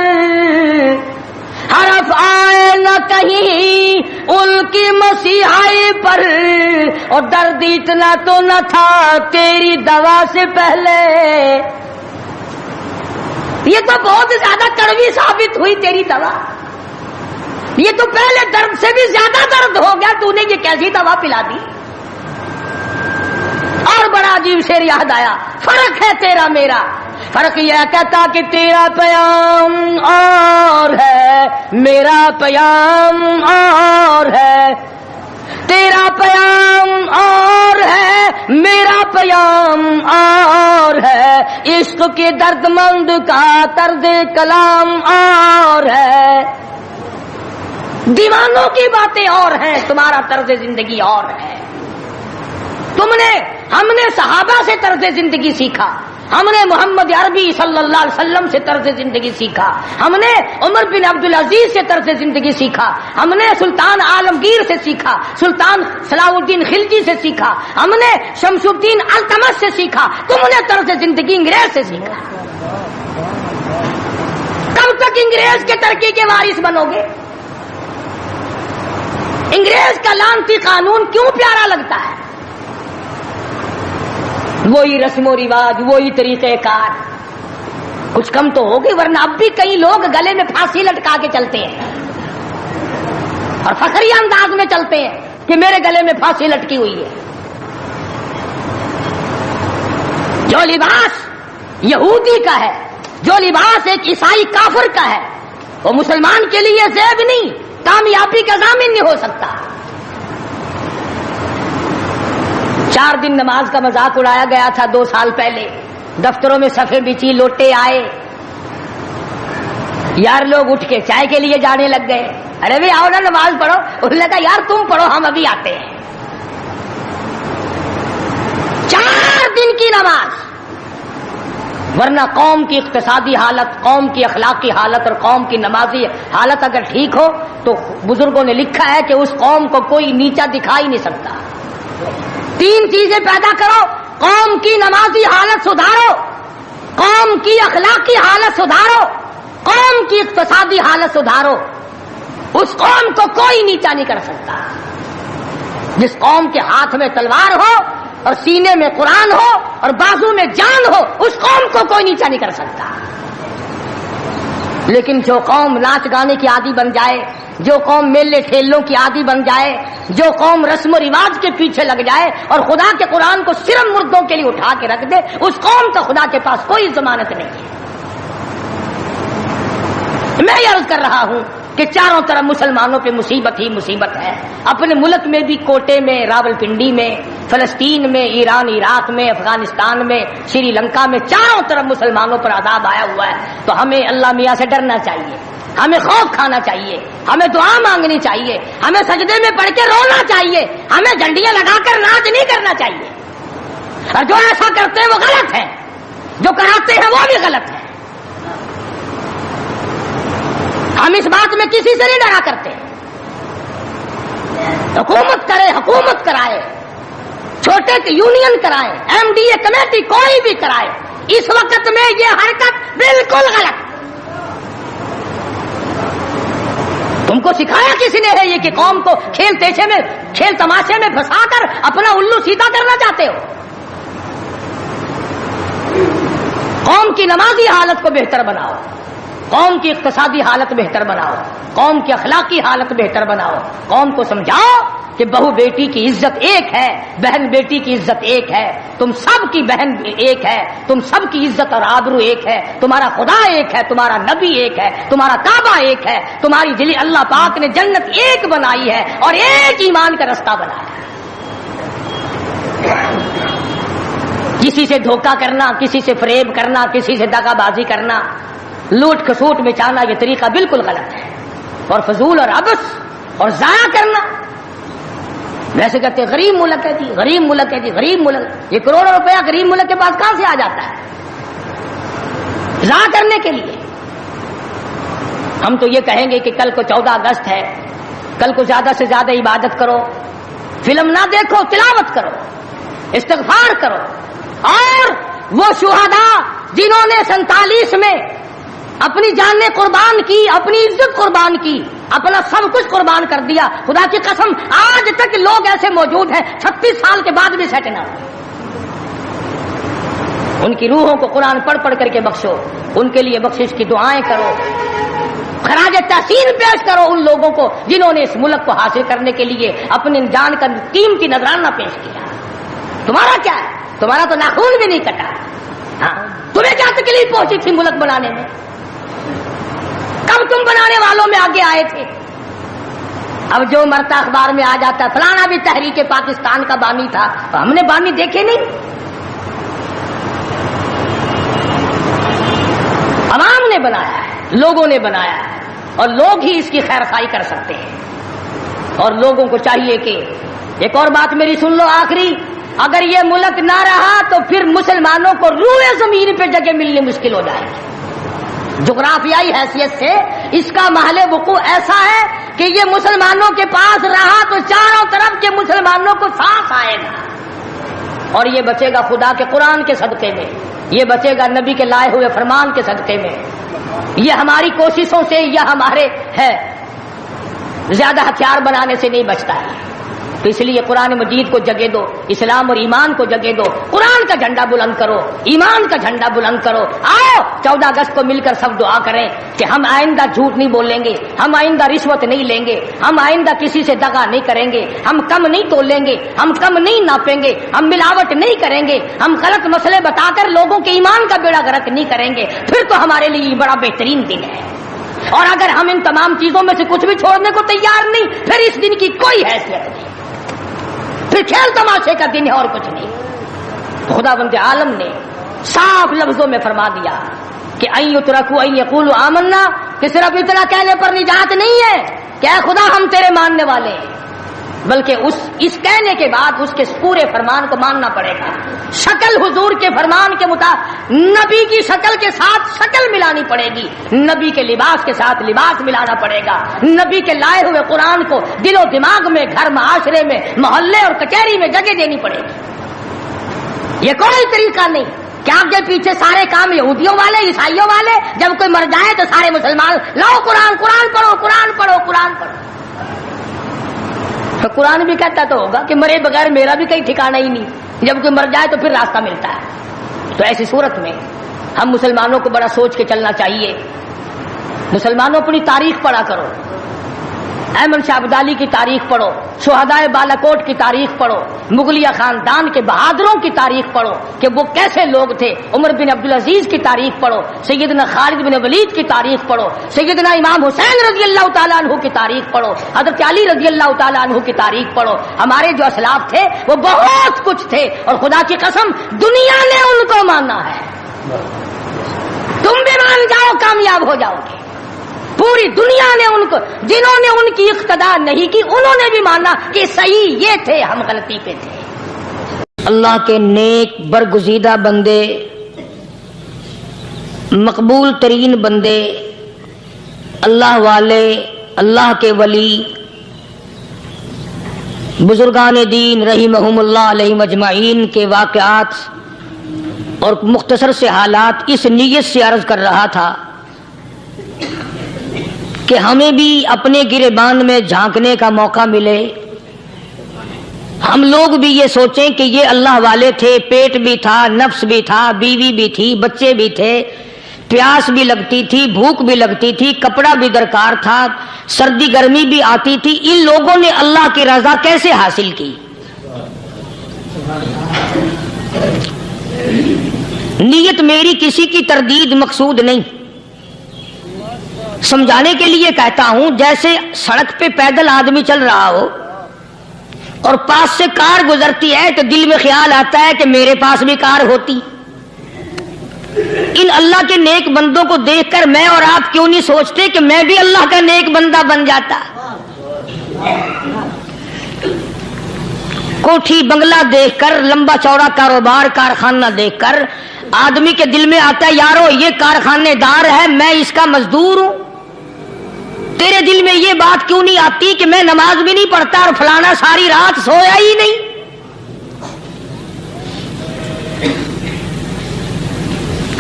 حرف آئے نہ کہیں ان کی مسیحائی پر. اور درد اتنا تو نہ تھا تیری دوا سے پہلے. یہ تو بہت زیادہ کڑوی ثابت ہوئی تیری دوا. یہ تو پہلے درد سے بھی زیادہ درد ہو گیا، تو نے یہ کیسی دوا پلا دی. اور بڑا عجیب شعر یاد آیا. فرق ہے تیرا میرا، فرق یہ کہتا کہ تیرا پیام اور ہے میرا پیام اور ہے، تیرا پیام اور ہے میرا پیام اور ہے، عشق کے درد مند کا طرز کلام اور ہے. دیوانوں کی باتیں اور ہیں، تمہارا طرز زندگی اور ہے. ہم نے صحابہ سے طرز زندگی سیکھا، ہم نے محمد عربی صلی اللہ علیہ وسلم سے طرز زندگی سیکھا، ہم نے عمر بن عبدالعزیز سے طرز زندگی سیکھا، ہم نے سلطان عالمگیر سے سیکھا، سلطان صلاح الدین خلجی سے سیکھا، ہم نے شمس الدین التمش سے سیکھا. تم نے طرز زندگی انگریز سے سیکھا. کب تک انگریز کے ترقی کے وارث بنو گے؟ انگریز کا لعنتی قانون کیوں پیارا لگتا ہے؟ وہی رسم و رواج، وہی طریقہ کار. کچھ کم تو ہوگی، ورنہ اب بھی کئی لوگ گلے میں پھانسی لٹکا کے چلتے ہیں اور فخری انداز میں چلتے ہیں کہ میرے گلے میں پھانسی لٹکی ہوئی ہے. جو لباس یہودی کا ہے، جو لباس ایک عیسائی کافر کا ہے، وہ مسلمان کے لیے زیب نہیں، کامیابی کا ضامن نہیں ہو سکتا. 4 دن نماز کا مذاق اڑایا گیا تھا 2 سال پہلے. دفتروں میں صفیں بچھی، لوٹے آئے، یار لوگ اٹھ کے چائے کے لیے جانے لگ گئے. ارے بھائی آؤ نا نماز پڑھو. انہوں نے کہا یار تم پڑھو، ہم ابھی آتے ہیں. 4 دن کی نماز. ورنہ قوم کی اقتصادی حالت، قوم کی اخلاقی حالت اور قوم کی نمازی حالت اگر ٹھیک ہو تو بزرگوں نے لکھا ہے کہ اس قوم کو کوئی نیچا دکھا ہی نہیں سکتا. 3 چیزیں پیدا کرو: قوم کی نمازی حالت سدھارو، قوم کی اخلاقی حالت سدھارو، قوم کی اقتصادی حالت سدھارو. اس قوم کو کوئی نیچا نہیں کر سکتا. جس قوم کے ہاتھ میں تلوار ہو اور سینے میں قرآن ہو اور بازو میں جان ہو، اس قوم کو کوئی نیچا نہیں کر سکتا. لیکن جو قوم ناچ گانے کی عادی بن جائے، جو قوم میلے ٹھیلوں کی عادی بن جائے، جو قوم رسم و رواج کے پیچھے لگ جائے اور خدا کے قرآن کو صرف مردوں کے لیے اٹھا کے رکھ دے، اس قوم کا خدا کے پاس کوئی ضمانت نہیں ہے. میں یہ عرض کر رہا ہوں کہ چاروں طرف مسلمانوں پہ مصیبت ہی مصیبت ہے. اپنے ملک میں بھی کوٹے میں، راولپنڈی میں، فلسطین میں، ایران عراق میں، افغانستان میں، سری لنکا میں چاروں طرف مسلمانوں پر عذاب آیا ہوا ہے. تو ہمیں اللہ میاں سے ڈرنا چاہیے، ہمیں خوف کھانا چاہیے، ہمیں دعا مانگنی چاہیے، ہمیں سجدے میں پڑھ کے رونا چاہیے، ہمیں جھنڈیاں لگا کر ناچ نہیں کرنا چاہیے. اور جو ایسا کرتے ہیں وہ غلط ہے، جو کراتے ہیں وہ بھی غلط ہے. ہم اس بات میں کسی سے نہیں ڈرا کرتے. حکومت کرے، حکومت کرائے، چھوٹے کی یونین کرائے، ایم ڈی اے کمیٹی کوئی بھی کرائے، اس وقت میں یہ حرکت بالکل غلط. تم کو سکھایا کسی نے ہے یہ کہ قوم کو کھیل تماشے میں پھنسا کر اپنا الو سیدھا کرنا چاہتے ہو؟ قوم کی نمازی حالت کو بہتر بناؤ، قوم کی اقتصادی حالت بہتر بناؤ، قوم کی اخلاقی حالت بہتر بناؤ. قوم کو سمجھاؤ کہ بہو بیٹی کی عزت ایک ہے، بہن بیٹی کی عزت ایک ہے، تم سب کی بہن ایک ہے، تم سب کی عزت اور آبرو ایک ہے، تمہارا خدا ایک ہے، تمہارا نبی ایک ہے، تمہارا کعبہ ایک ہے، تمہاری دلی اللہ پاک نے جنت ایک بنائی ہے اور ایک ایمان کا رستہ بنایا ہے. کسی سے دھوکہ کرنا، کسی سے فریب کرنا، کسی سے دغا بازی کرنا، لوٹ کھسوٹ مچانا، یہ طریقہ بالکل غلط ہے. اور فضول اور عبث اور ضائع کرنا. ویسے کہتے ہیں غریب ملک ہے جی، غریب ملک ہے جی، غریب ملک. یہ کروڑوں روپیہ غریب ملک کے پاس کہاں سے آ جاتا ہے ضائع کرنے کے لیے؟ ہم تو یہ کہیں گے کہ کل کو 14 اگست ہے، کل کو زیادہ سے زیادہ عبادت کرو، فلم نہ دیکھو، تلاوت کرو، استغفار کرو. اور وہ شہداء جنہوں نے 47 میں اپنی جانیں قربان کی، اپنی عزت قربان کی، اپنا سب کچھ قربان کر دیا، خدا کی قسم آج تک لوگ ایسے موجود ہیں 36 سال کے بعد بھی سیٹ نہ ہوئے. ان کی روحوں کو قرآن پڑھ پڑھ کر کے بخشو، ان کے لیے بخشش کی دعائیں کرو، خراج تحسین پیش کرو ان لوگوں کو جنہوں نے اس ملک کو حاصل کرنے کے لیے اپنی جان کا قیمتی نذرانہ پیش کیا. تمہارا کیا ہے؟ تمہارا تو ناخون بھی نہیں کٹا. ہاں، تمہیں کیا تکلیف پہنچی تھی ملک بنانے میں؟ کب تم بنانے والوں میں آگے آئے تھے؟ اب جو مرتا اخبار میں آ جاتا فلانا بھی تحریک پاکستان کا بانی تھا، تو ہم نے بانی دیکھے نہیں. عوام نے بنایا ہے، لوگوں نے بنایا ہے، اور لوگ ہی اس کی خیر خواہی کر سکتے ہیں. اور لوگوں کو چاہیے کہ ایک اور بات میری سن لو آخری، اگر یہ ملک نہ رہا تو پھر مسلمانوں کو روئے زمین پہ جگہ ملنی مشکل ہو جائے گی. جغرافیائی حیثیت سے اس کا محل وقوع ایسا ہے کہ یہ مسلمانوں کے پاس رہا تو چاروں طرف کے مسلمانوں کو سانس آئے گا. اور یہ بچے گا خدا کے قرآن کے صدقے میں، یہ بچے گا نبی کے لائے ہوئے فرمان کے صدقے میں. یہ ہماری کوششوں سے یا ہمارے ہے زیادہ ہتھیار بنانے سے نہیں بچتا ہے. تو اس لیے قرآن مجید کو جگہ دو، اسلام اور ایمان کو جگہ دو، قرآن کا جھنڈا بلند کرو، ایمان کا جھنڈا بلند کرو. آؤ 14 اگست کو مل کر سب دعا کریں کہ ہم آئندہ جھوٹ نہیں بولیں گے، ہم آئندہ رشوت نہیں لیں گے، ہم آئندہ کسی سے دغا نہیں کریں گے، ہم کم نہیں تولیں گے، ہم کم نہیں ناپیں گے، ہم ملاوٹ نہیں کریں گے، ہم غلط مسئلے بتا کر لوگوں کے ایمان کا بیڑا غرق نہیں کریں گے. پھر تو ہمارے لیے بڑا بہترین دن ہے. اور اگر ہم ان تمام چیزوں میں سے کچھ بھی چھوڑنے کو تیار نہیں، پھر اس دن کی کوئی حیثیت نہیں، پھر کھیل تماشے کا دن ہے اور کچھ نہیں. خدا بند عالم نے صاف لفظوں میں فرما دیا کہ ان یترکوا ان یقولوا آمنا، کہ صرف اتنا کہنے پر نجات نہیں ہے کہ اے خدا ہم تیرے ماننے والے ہیں، بلکہ اس کہنے کے بعد اس کے پورے فرمان کو ماننا پڑے گا. شکل حضور کے فرمان کے مطابق نبی کی شکل کے ساتھ شکل ملانی پڑے گی، نبی کے لباس کے ساتھ لباس ملانا پڑے گا، نبی کے لائے ہوئے قرآن کو دل و دماغ میں، گھر معاشرے میں، محلے اور کچہری میں جگہ دینی پڑے گی. یہ کوئی طریقہ نہیں کہ آگے پیچھے سارے کام یہودیوں والے، عیسائیوں والے، جب کوئی مر جائے تو سارے مسلمان لاؤ قرآن پڑھو، قرآن پڑھو. تو قرآن بھی کہتا تو ہوگا کہ مرے بغیر میرا بھی کہیں ٹھکانا ہی نہیں، جب کوئی مر جائے تو پھر راستہ ملتا ہے. تو ایسی صورت میں ہم مسلمانوں کو بڑا سوچ کے چلنا چاہیے. مسلمانوں اپنی تاریخ پڑھا کرو، احمد شاہ ابدالی کی تاریخ پڑھو، شہدائے بالاکوٹ کی تاریخ پڑھو، مغلیہ خاندان کے بہادروں کی تاریخ پڑھو کہ وہ کیسے لوگ تھے، عمر بن عبدالعزیز کی تاریخ پڑھو، سیدنا خالد بن ولید کی تاریخ پڑھو، سیدنا امام حسین رضی اللہ تعالیٰ عنہ کی تاریخ پڑھو، حضرت علی رضی اللہ تعالیٰ عنہ کی تاریخ پڑھو۔ ہمارے جو اسلاف تھے وہ بہت کچھ تھے، اور خدا کی قسم دنیا نے ان کو مانا ہے۔ تم بھی مان جاؤ کامیاب ہو جاؤ گے۔ پوری دنیا نے ان کو، جنہوں نے ان کی اقتدا نہیں کی انہوں نے بھی مانا کہ صحیح یہ تھے، ہم غلطی پہ تھے۔ اللہ کے نیک برگزیدہ بندے، مقبول ترین بندے، اللہ والے، اللہ کے ولی، بزرگان دین رحمہم اللہ علیہ مجمعین کے واقعات اور مختصر سے حالات اس نیت سے عرض کر رہا تھا کہ ہمیں بھی اپنے گریبان میں جھانکنے کا موقع ملے، ہم لوگ بھی یہ سوچیں کہ یہ اللہ والے تھے، پیٹ بھی تھا، نفس بھی تھا، بیوی بھی تھی، بچے بھی تھے، پیاس بھی لگتی تھی، بھوک بھی لگتی تھی، کپڑا بھی درکار تھا، سردی گرمی بھی آتی تھی، ان لوگوں نے اللہ کی رضا کیسے حاصل کی؟ نیت میری کسی کی تردید مقصود نہیں، سمجھانے کے لیے کہتا ہوں، جیسے سڑک پہ پیدل آدمی چل رہا ہو اور پاس سے کار گزرتی ہے تو دل میں خیال آتا ہے کہ میرے پاس بھی کار ہوتی۔ ان اللہ کے نیک بندوں کو دیکھ کر میں اور آپ کیوں نہیں سوچتے کہ میں بھی اللہ کا نیک بندہ بن جاتا؟ کوٹھی بنگلہ دیکھ کر، لمبا چوڑا کاروبار کارخانہ دیکھ کر آدمی کے دل میں آتا ہے یارو یہ کارخانے دار ہے، میں اس کا مزدور ہوں۔ تیرے دل میں یہ بات کیوں نہیں آتی کہ میں نماز بھی نہیں پڑھتا اور فلانا ساری رات سویا ہی نہیں؟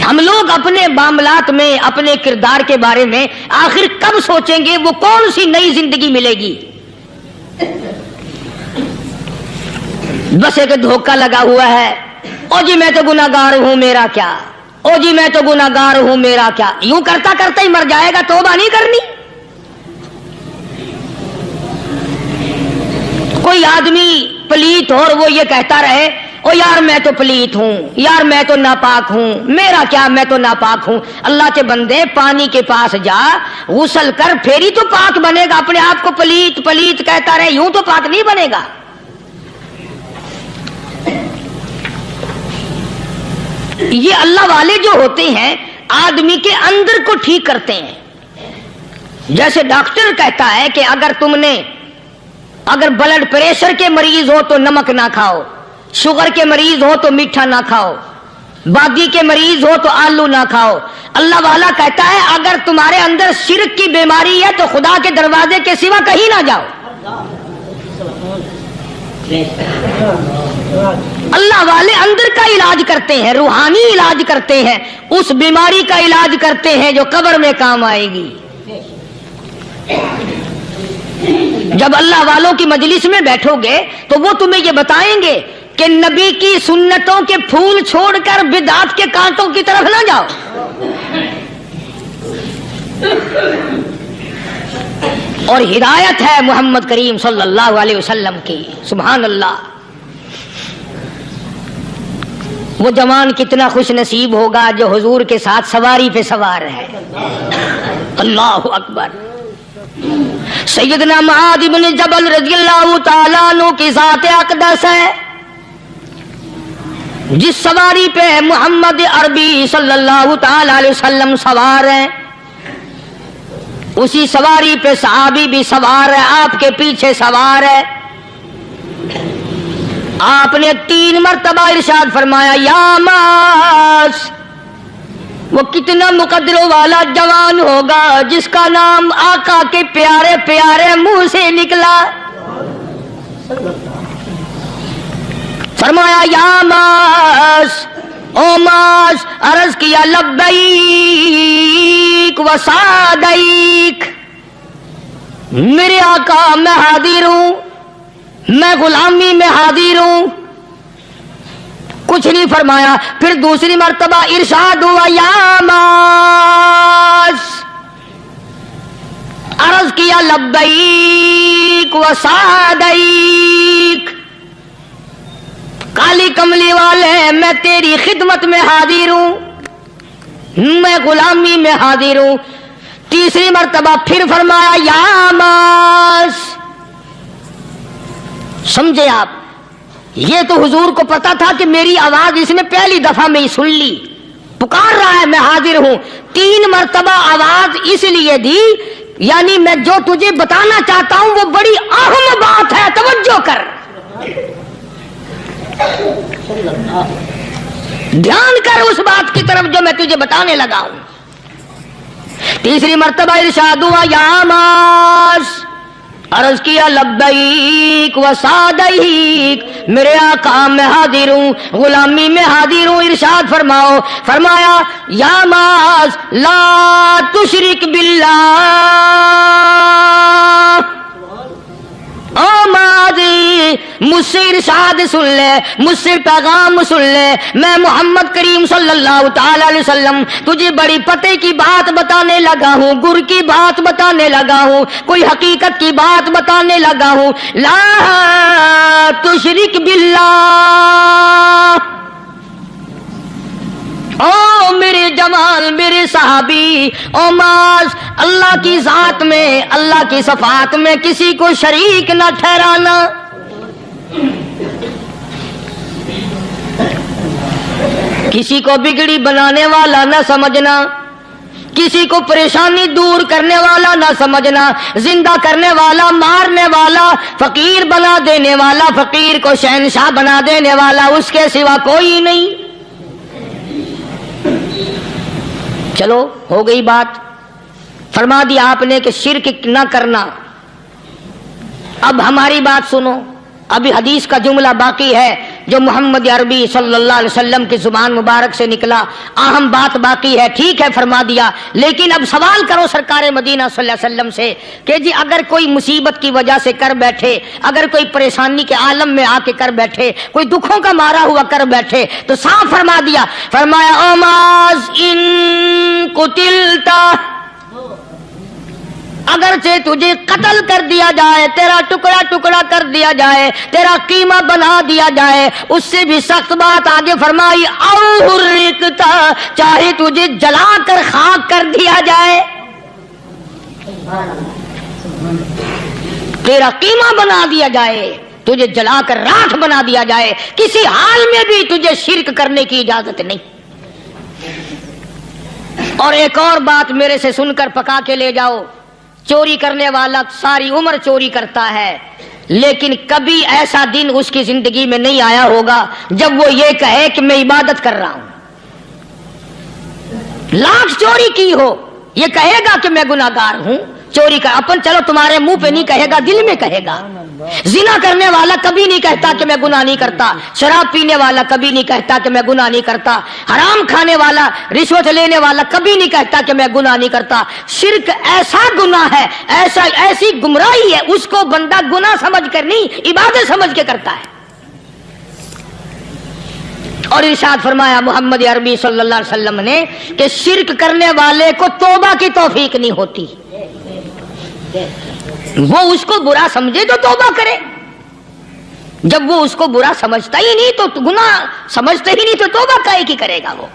ہم لوگ اپنے معاملات میں، اپنے کردار کے بارے میں آخر کب سوچیں گے وہ کون سی نئی زندگی ملے گی؟ بس ایک دھوکہ لگا ہوا ہے، او جی میں تو گناہگار ہوں میرا کیا، او جی میں تو گناہگار ہوں میرا کیا، یوں کرتا کرتا ہی مر جائے گا، توبہ نہیں کرنی۔ کوئی آدمی پلیت ہو اور وہ یہ کہتا رہے او یار میں تو پلیت ہوں، یار میں تو ناپاک ہوں، میرا کیا میں تو ناپاک ہوں۔ اللہ کے بندے پانی کے پاس جا، غسل کر، پھر ہی تو پاک بنے گا۔ اپنے آپ کو پلیت پلیت کہتا رہے یوں تو پاک نہیں بنے گا۔ یہ اللہ والے جو ہوتے ہیں آدمی کے اندر کو ٹھیک کرتے ہیں۔ جیسے ڈاکٹر کہتا ہے کہ اگر بلڈ پریشر کے مریض ہو تو نمک نہ کھاؤ، شوگر کے مریض ہو تو میٹھا نہ کھاؤ، بادی کے مریض ہو تو آلو نہ کھاؤ۔ اللہ والا کہتا ہے اگر تمہارے اندر شرک کی بیماری ہے تو خدا کے دروازے کے سوا کہیں نہ جاؤ۔ اللہ والے اندر کا علاج کرتے ہیں، روحانی علاج کرتے ہیں، اس بیماری کا علاج کرتے ہیں جو قبر میں کام آئے گی۔ جب اللہ والوں کی مجلس میں بیٹھو گے تو وہ تمہیں یہ بتائیں گے کہ نبی کی سنتوں کے پھول چھوڑ کر بدعت کے کانٹوں کی طرف نہ جاؤ۔ اور ہدایت ہے محمد کریم صلی اللہ علیہ وسلم کی، سبحان اللہ۔ وہ جوان کتنا خوش نصیب ہوگا جو حضور کے ساتھ سواری پہ سوار ہے۔ اللہ اکبر۔ سیدنا معاذ بن جبل رضی اللہ تعالیٰ عنہ کی ذات اقدس ہے، جس سواری پہ محمد عربی صلی اللہ تعالی علیہ وسلم سوار ہیں، اسی سواری پہ صحابی بھی سوار ہے، آپ کے پیچھے سوار ہے۔ آپ نے 3 مرتبہ ارشاد فرمایا یا معاذ۔ وہ کتنا مقدروں والا جوان ہوگا جس کا نام آقا کے پیارے پیارے منہ سے نکلا۔ فرمایا یا معاذ، او معاذ، عرض کیا لبیک و سعدیک، میرے آقا میں حاضر ہوں، میں غلامی میں حاضر ہوں۔ کچھ نہیں فرمایا۔ پھر دوسری مرتبہ ارشاد ہوا یا معاذ، عرض کیا لبیک و سعدیک، کالی کملی والے میں تیری خدمت میں حاضر ہوں، میں غلامی میں حاضر ہوں۔ تیسری مرتبہ پھر فرمایا یا معاذ۔ سمجھے آپ، یہ تو حضور کو پتا تھا کہ میری آواز اس نے پہلی دفعہ میں ہی سن لی، پکار رہا ہے میں حاضر ہوں۔ 3 مرتبہ آواز اس لیے دی، یعنی میں جو تجھے بتانا چاہتا ہوں وہ بڑی اہم بات ہے، توجہ کر، دھیان کر اس بات کی طرف جو میں تجھے بتانے لگا ہوں۔ تیسری مرتبہ ارشاد ہوا یا معاذ، عرض کیا لبیک و سعدیک، میرے آقا میں حاضر ہوں، غلامی میں حاضر ہوں۔ ارشاد فرماؤ، فرمایا یا معاذ لا تشرک باللہ، او ماضی مجھ سے ارشاد سن لے، مجھ سے پیغام سن لے، میں محمد کریم صلی اللہ تعالی علیہ وسلم تجھے بڑی پتے کی بات بتانے لگا ہوں، گر کی بات بتانے لگا ہوں، کوئی حقیقت کی بات بتانے لگا ہوں۔ لا تشرک باللہ، او میرے جمال، میرے صحابی، او معاذ، اللہ کی ذات میں، اللہ کی صفات میں کسی کو شریک نہ ٹھہرانا۔ کسی کو بگڑی بنانے والا نہ سمجھنا، کسی کو پریشانی دور کرنے والا نہ سمجھنا، زندہ کرنے والا، مارنے والا، فقیر بنا دینے والا، فقیر کو شہنشاہ بنا دینے والا اس کے سوا کوئی نہیں۔ چلو ہو گئی بات، فرما دیا آپ نے کہ شرک نہ کرنا۔ اب ہماری بات سنو، ابھی حدیث کا جملہ باقی ہے جو محمد عربی صلی اللہ علیہ وسلم کی زبان مبارک سے نکلا، اہم بات باقی ہے، ٹھیک ہے فرما دیا، لیکن اب سوال کرو سرکار مدینہ صلی اللہ علیہ وسلم سے کہ جی اگر کوئی مصیبت کی وجہ سے کر بیٹھے، اگر کوئی پریشانی کے عالم میں آ کے کر بیٹھے، کوئی دکھوں کا مارا ہوا کر بیٹھے، تو صاف فرما دیا، فرمایا او معاذ ان قتلتا، اگرچہ تجھے قتل کر دیا جائے، تیرا ٹکڑا ٹکڑا کر دیا جائے، تیرا قیمہ بنا دیا جائے، اس سے بھی سخت بات آگے فرمائی او حرقتا، چاہے تجھے جلا کر خاک کر دیا جائے، تیرا قیمہ بنا دیا جائے، تجھے جلا کر راکھ بنا دیا جائے، کسی حال میں بھی تجھے شرک کرنے کی اجازت نہیں۔ اور ایک اور بات میرے سے سن کر پکا کے لے جاؤ، چوری کرنے والا ساری عمر چوری کرتا ہے، لیکن کبھی ایسا دن اس کی زندگی میں نہیں آیا ہوگا جب وہ یہ کہے کہ میں عبادت کر رہا ہوں۔ لاکھ چوری کی ہو، یہ کہے گا کہ میں گناہگار ہوں، چوری کا اپن چلو تمہارے منہ پہ نہیں کہے گا، دل میں کہے گا۔ زنا کرنے والا کبھی نہیں کہتا کہ میں گناہ نہیں کرتا، شراب پینے والا کبھی نہیں کہتا کہ میں گناہ نہیں کرتا، حرام کھانے والا، رشوت لینے والا کبھی نہیں کہتا کہ میں گناہ نہیں کرتا۔ شرک ایسا گناہ ہے، ایسی گمراہی ہے، اس کو بندہ گناہ سمجھ کر نہیں عبادت سمجھ کے کرتا ہے۔ اور ارشاد فرمایا محمد عربی صلی اللہ علیہ وسلم نے کہ شرک کرنے والے کو توبہ کی توفیق نہیں ہوتی، وہ اس کو برا سمجھے تو توبہ کرے، جب وہ اس کو برا سمجھتا ہی نہیں تو گناہ سمجھتا ہی نہیں تو توبہ کائے کی کرے گا وہ۔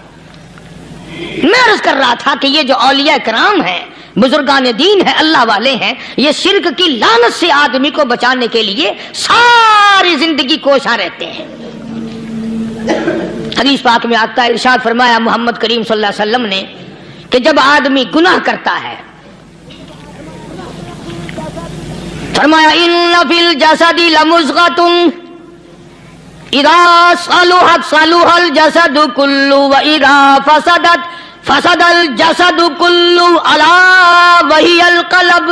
میں عرض کر رہا تھا کہ یہ جو اولیاء کرام ہیں، بزرگان دین ہیں، اللہ والے ہیں، یہ شرک کی لعنت سے آدمی کو بچانے کے لیے ساری زندگی کوشاں رہتے ہیں۔ حدیث پاک میں آتا ہے، ارشاد فرمایا محمد کریم صلی اللہ علیہ وسلم نے کہ جب آدمی گناہ کرتا ہے، فرمایا ان فی الجسد لمضغۃ اذا صلحت صلح الجسد كله واذا فسدت فسد الجسد كله الا وهي القلب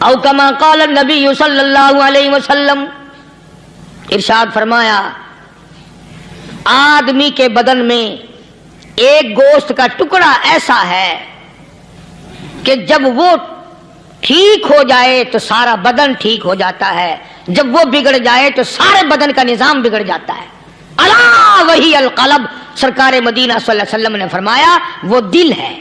او كما قال النبي صلی اللہ علیہ وسلم۔ ارشاد فرمایا آدمی کے بدن میں ایک گوشت کا ٹکڑا ایسا ہے کہ جب وہ ٹھیک ہو جائے تو سارا بدن ٹھیک ہو جاتا ہے، جب وہ بگڑ جائے تو سارے بدن کا نظام بگڑ جاتا ہے۔ الا وہی القلب، سرکار مدینہ صلی اللہ علیہ وسلم نے فرمایا وہ دل ہے۔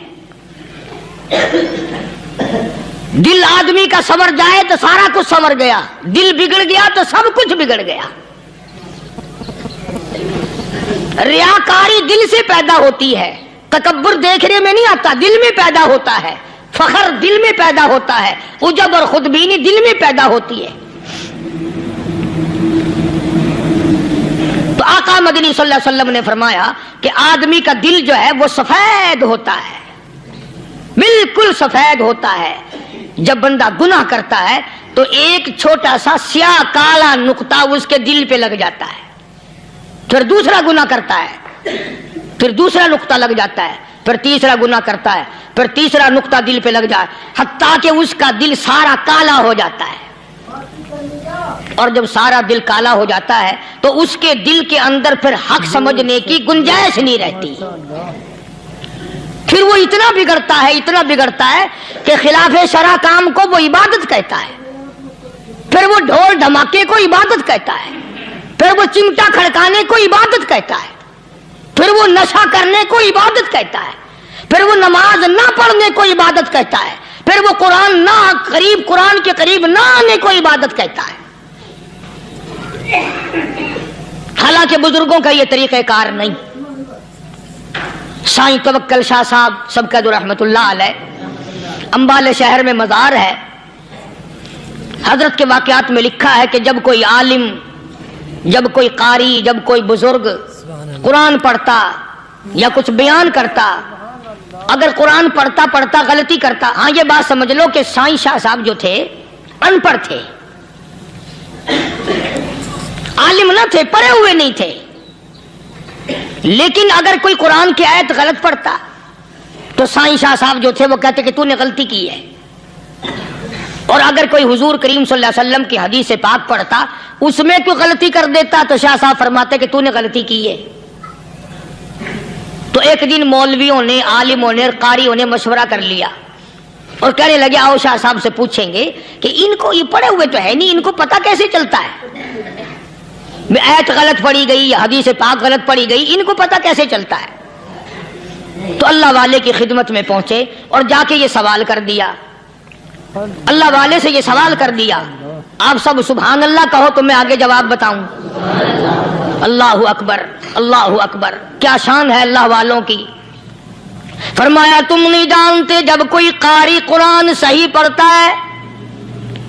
دل آدمی کا سنور جائے تو سارا کچھ سنور گیا، دل بگڑ گیا تو سب کچھ بگڑ گیا۔ ریاکاری دل سے پیدا ہوتی ہے، تکبر دیکھنے میں نہیں آتا، دل میں پیدا ہوتا ہے، فخر دل میں پیدا ہوتا ہے، عجب اور خودبینی دل میں پیدا ہوتی ہے۔ تو آقا مدنی صلی اللہ علیہ وسلم نے فرمایا کہ آدمی کا دل جو ہے وہ سفید ہوتا ہے، بالکل سفید ہوتا ہے۔ جب بندہ گناہ کرتا ہے تو ایک چھوٹا سا سیاہ کالا نقطہ اس کے دل پہ لگ جاتا ہے، پھر دوسرا گناہ کرتا ہے، پھر دوسرا نقطہ لگ جاتا ہے، پھر تیسرا گناہ کرتا ہے، پھر تیسرا نقطہ دل پہ لگ جائے، حتیٰ کہ اس کا دل سارا کالا ہو جاتا ہے۔ اور جب سارا دل کالا ہو جاتا ہے تو اس کے دل کے اندر پھر حق سمجھنے کی گنجائش نہیں رہتی، پھر وہ اتنا بگڑتا ہے کہ خلاف شرع کام کو وہ عبادت کہتا ہے، پھر وہ ڈھول دھماکے کو عبادت کہتا ہے، پھر وہ چمٹا کھڑکانے کو عبادت کہتا ہے، پھر وہ نشہ کرنے کو عبادت کہتا ہے، پھر وہ نماز نہ پڑھنے کو عبادت کہتا ہے، پھر وہ قرآن کے قریب نہ آنے کو عبادت کہتا ہے۔ حالانکہ بزرگوں کا یہ طریقہ کار نہیں۔ سائیں توکل شاہ صاحب سبقت رحمت اللہ علیہ، امبالے شہر میں مزار ہے، حضرت کے واقعات میں لکھا ہے کہ جب کوئی عالم، جب کوئی قاری، جب کوئی بزرگ قرآن پڑھتا یا کچھ بیان کرتا، اگر قرآن پڑھتا غلطی کرتا، ہاں یہ بات سمجھ لو کہ سائیں شاہ صاحب جو تھے ان پڑھ تھے، عالم نہ تھے، پڑھے ہوئے نہیں تھے، لیکن اگر کوئی قرآن کی آیت غلط پڑھتا تو سائیں شاہ صاحب جو تھے وہ کہتے کہ تو نے غلطی کی ہے، اور اگر کوئی حضور کریم صلی اللہ علیہ وسلم کی حدیث پاک پڑھتا اس میں کوئی غلطی کر دیتا تو شاہ صاحب فرماتے کہ تو نے غلطی کی ہے۔ تو ایک دن مولویوں نے، عالموں نے اور قاریوں نے مشورہ کر لیا اور کہنے لگے آؤ شاہ صاحب سے پوچھیں گے کہ ان کو، یہ پڑھے ہوئے تو ہے نہیں، ان کو پتہ کیسے چلتا ہے، آیت غلط پڑھی گئی یا حدیث پاک غلط پڑھی گئی، ان کو پتہ کیسے چلتا ہے؟ تو اللہ والے کی خدمت میں پہنچے اور جا کے یہ سوال کر دیا، اللہ والے سے یہ سوال کر دیا۔ آپ سب سبحان اللہ کہو تو میں آگے جواب بتاؤں۔ اللہ اکبر، اللہ اکبر، کیا شان ہے اللہ والوں کی۔ فرمایا تم نہیں جانتے جب کوئی قاری قرآن صحیح پڑھتا ہے،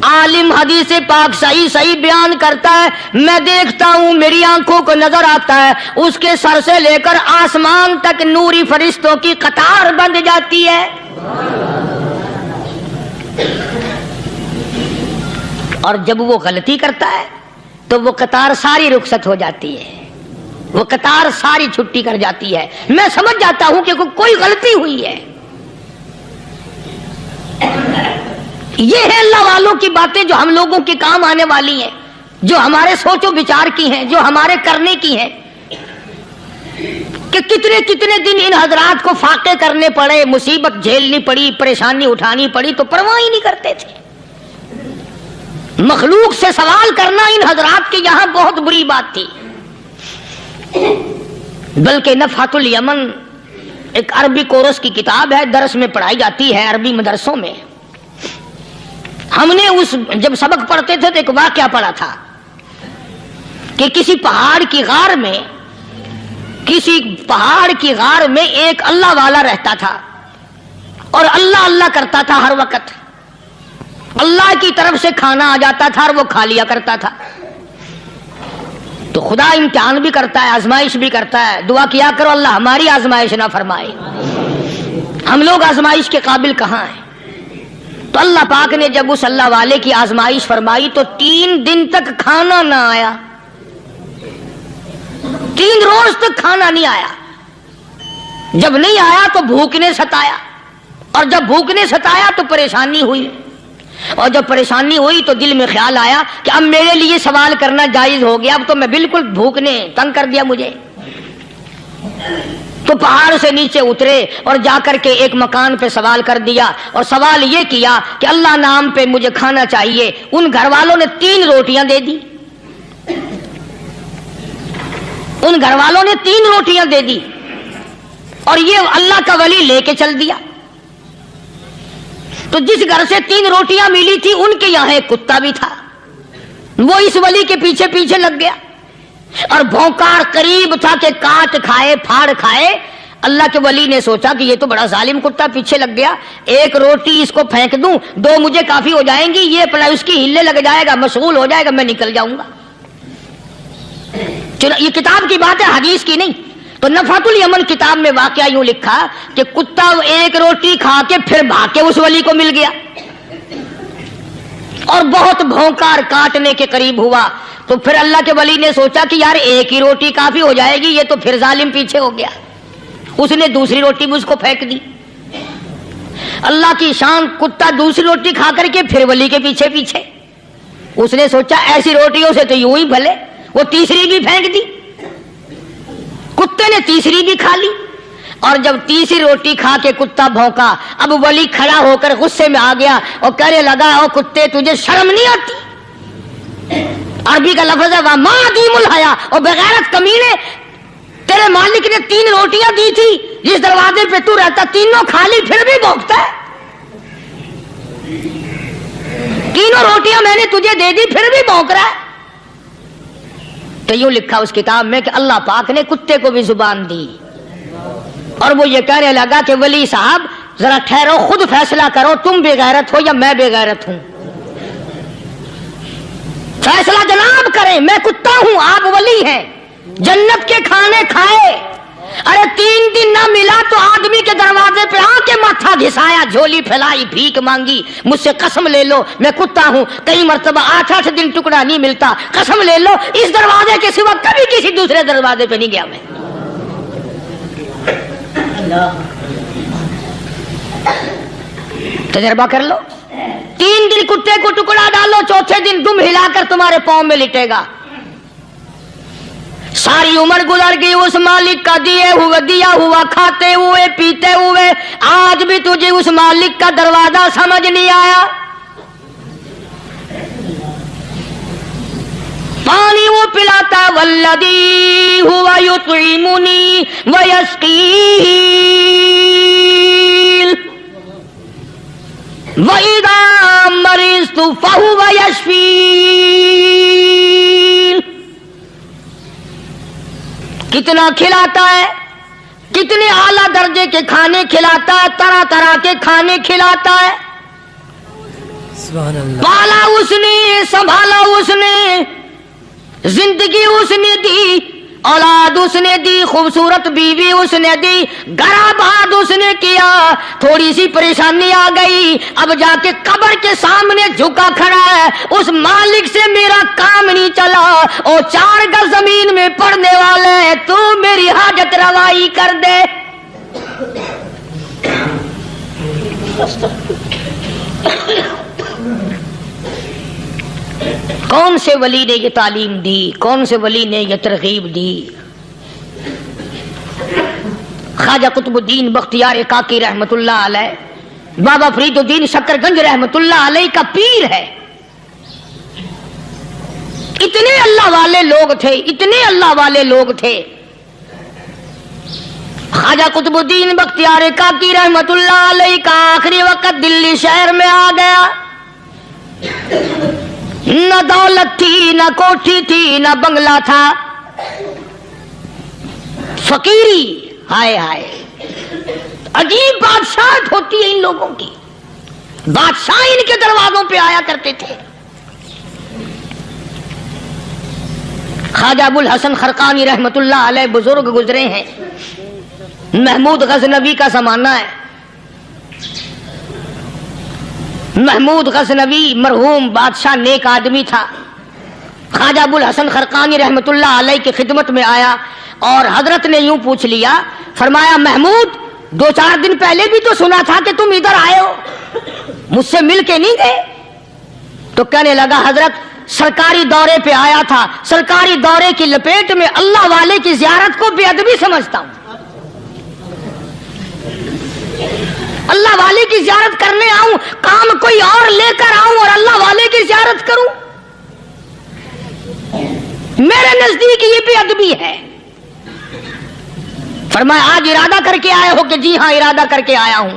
عالم حدیث پاک صحیح بیان کرتا ہے، میں دیکھتا ہوں، میری آنکھوں کو نظر آتا ہے، اس کے سر سے لے کر آسمان تک نوری فرشتوں کی قطار بند جاتی ہے، اور جب وہ غلطی کرتا ہے تو وہ قطار ساری رخصت ہو جاتی ہے، وہ قطار ساری چھٹی کر جاتی ہے، میں سمجھ جاتا ہوں کہ کوئی غلطی ہوئی ہے۔ یہ ہے اللہ والوں کی باتیں جو ہم لوگوں کے کام آنے والی ہیں، جو ہمارے سوچ و بچار کی ہیں، جو ہمارے کرنے کی ہیں، کہ کتنے دن ان حضرات کو فاقے کرنے پڑے، مصیبت جھیلنی پڑی، پریشانی اٹھانی پڑی تو پرواہ ہی نہیں کرتے تھے۔ مخلوق سے سوال کرنا ان حضرات کے یہاں بہت بری بات تھی۔ بلکہ نفحۃ الیمن ایک عربی کورس کی کتاب ہے، درس میں پڑھائی جاتی ہے عربی مدرسوں میں۔ ہم نے جب سبق پڑھتے تھے تو ایک واقعہ پڑھا تھا کہ کسی پہاڑ کی غار میں ایک اللہ والا رہتا تھا اور اللہ کرتا تھا ہر وقت، اللہ کی طرف سے کھانا آ جاتا تھا اور وہ کھا لیا کرتا تھا۔ تو خدا امتحان بھی کرتا ہے، آزمائش بھی کرتا ہے، دعا کیا کرو اللہ ہماری آزمائش نہ فرمائے، ہم لوگ آزمائش کے قابل کہاں ہیں۔ تو اللہ پاک نے جب اس اللہ والے کی آزمائش فرمائی تو 3 دن تک کھانا نہ آیا، 3 روز تک کھانا نہیں آیا۔ جب نہیں آیا تو بھوک نے ستایا، اور جب بھوک نے ستایا تو پریشانی ہوئی، اور جب پریشانی ہوئی تو دل میں خیال آیا کہ اب میرے لیے سوال کرنا جائز ہو گیا، اب تو میں بالکل بھوک نے تنگ کر دیا مجھے۔ تو پہاڑ سے نیچے اترے اور جا کر کے ایک مکان پہ سوال کر دیا، اور سوال یہ کیا کہ اللہ نام پہ مجھے کھانا چاہیے۔ ان گھر والوں نے 3 روٹیاں دے دی، ان گھر والوں نے 3 روٹیاں دے دی، اور یہ اللہ کا ولی لے کے چل دیا۔ تو جس گھر سے 3 روٹیاں ملی تھی ان کے یہاں ایک کتا بھی تھا، وہ اس ولی کے پیچھے پیچھے لگ گیا اور بھونکار قریب تھا کہ کاٹ کھائے پھاڑ کھائے۔ اللہ کے ولی نے سوچا کہ یہ تو بڑا ظالم کتا پیچھے لگ گیا، ایک روٹی اس کو پھینک دوں، 2 مجھے کافی ہو جائیں گی، یہ اپنا اس کی ہلے لگ جائے گا، مشغول ہو جائے گا، میں نکل جاؤں گا۔ یہ کتاب کی بات ہے، حدیث کی نہیں۔ تو نفحۃ الیمن کتاب میں واقعہ یوں لکھا کہ کتا ایک روٹی کھا کے پھر بھاگ کے اس ولی کو مل گیا اور بہت بھونکار کاٹنے کے قریب ہوا۔ تو پھر اللہ کے ولی نے سوچا کہ یار ایک ہی روٹی کافی ہو جائے گی، یہ تو پھر ظالم پیچھے ہو گیا۔ اس نے دوسری روٹی بھی اس کو پھینک دی۔ اللہ کی شان، کتا دوسری روٹی کھا کر کے پھر ولی کے پیچھے پیچھے۔ اس نے سوچا ایسی روٹیوں سے تو یوں ہی بھلے، وہ تیسری بھی پھینک دی۔ کتے نے تیسری بھی کھا لی، اور جب تیسری روٹی کھا کے کتا بھونکا، اب ولی کھڑا ہو کر غصے میں آ گیا اور کہنے لگا او کتے تجھے شرم نہیں آتی؟ عربی کا لفظ ہے وَمَا عَدِيمُ الْحَيَا، اور بغیرت کمینے، تیرے مالک نے 3 روٹیاں دی تھی، جس دروازے پہ تو رہتا تینوں کھا لی، پھر بھی بھونکتا ہے۔ 3 روٹیاں میں نے تجھے دے دی، پھر بھی بھونک رہا ہے۔ تو یوں لکھا اس کتاب میں کہ اللہ پاک نے کتے کو بھی زبان دی، اور وہ یہ کہنے لگا کہ ولی صاحب ذرا ٹھہرو، خود فیصلہ کرو، تم بے غیرت ہو یا میں بے غیرت ہوں؟ فیصلہ جناب کریں، میں کتا ہوں، آپ ولی ہیں، جنت کے کھانے کھائے، ارے 3 دن نہ ملا تو آدمی کے دروازے پہ آ کے ماتھا گھسایا، جھولی پھیلائی، بھیک مانگی، مجھ سے قسم لے لو میں کتا ہوں، کئی مرتبہ 8 دن ٹکڑا نہیں ملتا، قسم لے لو اس دروازے کے سوا کبھی کسی دوسرے دروازے پہ نہیں گیا میں۔ تجربہ کر لو، 3 دن کتے کو ٹکڑا ڈالو، چوتھے دن دم ہلا کر تمہارے پاؤں میں لٹے گا۔ ساری عمر گزر گئی اس مالک کا دیا ہوا کھاتے ہوئے پیتے ہوئے، آج بھی تجھے اس مالک کا دروازہ سمجھ نہیں آیا۔ پانی وہ پلاتا والذی ہوا یطعمنی ویسقین وَإِذَا مَرِضْتُ فَهُوَ يَشْفِينِ، کتنا کھلاتا ہے، کتنے اعلیٰ درجے کے کھانے کھلاتا ہے، طرح طرح کے کھانے کھلاتا ہے۔ پالا اس نے، سنبھالا اس نے، زندگی اس نے دی، اولاد اس نے دی، خوبصورت بیوی اس نے دی، گھر آباد اس نے کیا، تھوڑی سی پریشانی آ گئی، اب جا کے قبر کے سامنے جھکا کھڑا ہے، اس مالک سے میرا کام نہیں چلا، او 4 گز زمین میں پڑنے والے، تو میری حاجت روائی کر دے۔ کون سے ولی نے یہ تعلیم دی، کون سے ولی نے یہ ترغیب دی؟ خواجہ قطب الدین بختیار کاکی رحمت اللہ علیہ، بابا فرید الدین شکر گنج رحمت اللہ علیہ کا پیر ہے۔ اتنے اللہ والے لوگ تھے، اتنے اللہ والے لوگ تھے۔ خواجہ قطب الدین بختیار کاکی رحمت اللہ علیہ کا آخری وقت دلی شہر میں آ گیا۔ نہ دولت تھی، نہ کوٹھی تھی، نہ بنگلہ تھا، فقیری، ہائے ہائے، عجیب بادشاہت ہوتی ہے ان لوگوں کی، بادشاہ ان کے دروازوں پہ آیا کرتے تھے۔ خواجہ ابو الحسن خرقانی رحمت اللہ علیہ بزرگ گزرے ہیں، محمود غزنوی کا زمانہ ہے۔ محمود غزنوی مرحوم بادشاہ نیک آدمی تھا۔ خواجہ ابو الحسن خرقانی رحمت اللہ علیہ کی خدمت میں آیا اور حضرت نے یوں پوچھ لیا، فرمایا محمود 2-4 دن پہلے بھی تو سنا تھا کہ تم ادھر آئے ہو، مجھ سے مل کے نہیں گئے؟ تو کہنے لگا حضرت سرکاری دورے پہ آیا تھا، سرکاری دورے کی لپیٹ میں اللہ والے کی زیارت کو بے ادبی سمجھتا ہوں، اللہ والے کی زیارت کرنے آؤں، کام کوئی اور لے کر آؤں اور اللہ والے کی زیارت کروں؟ میرے نزدیک یہ بے ادبی ہے۔ فرمایا آج ارادہ کر کے آئے ہو کہ جی ہاں ارادہ کر کے آیا ہوں۔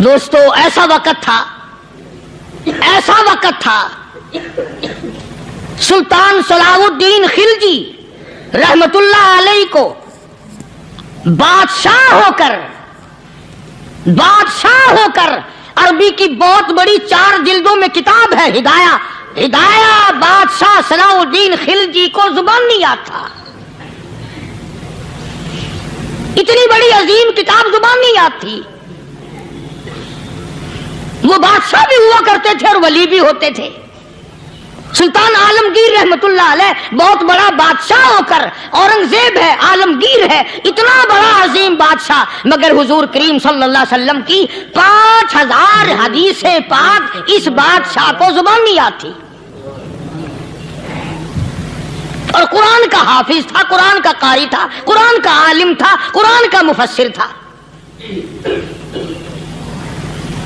دوستو ایسا وقت تھا سلطان صلاح الدین خلجی رحمت اللہ علیہ کو بادشاہ ہو کر عربی کی بہت بڑی 4 جلدوں میں کتاب ہے ہدایہ بادشاہ صلاح الدین خلجی کو زبان نہیں آتا، اتنی بڑی عظیم کتاب زبان نہیں آتی. وہ بادشاہ بھی ہوا کرتے تھے اور ولی بھی ہوتے تھے. سلطان عالمگیر رحمت اللہ علیہ بہت بڑا بادشاہ ہو کر، اورنگزیب ہے، عالمگیر ہے، اتنا بڑا عظیم بادشاہ، مگر حضور کریم صلی اللہ علیہ وسلم کی 5000 حدیث پاک اس بادشاہ کو زبان نہیں آتی. اور قرآن کا حافظ تھا، قرآن کا قاری تھا، قرآن کا عالم تھا، قرآن کا مفسر تھا،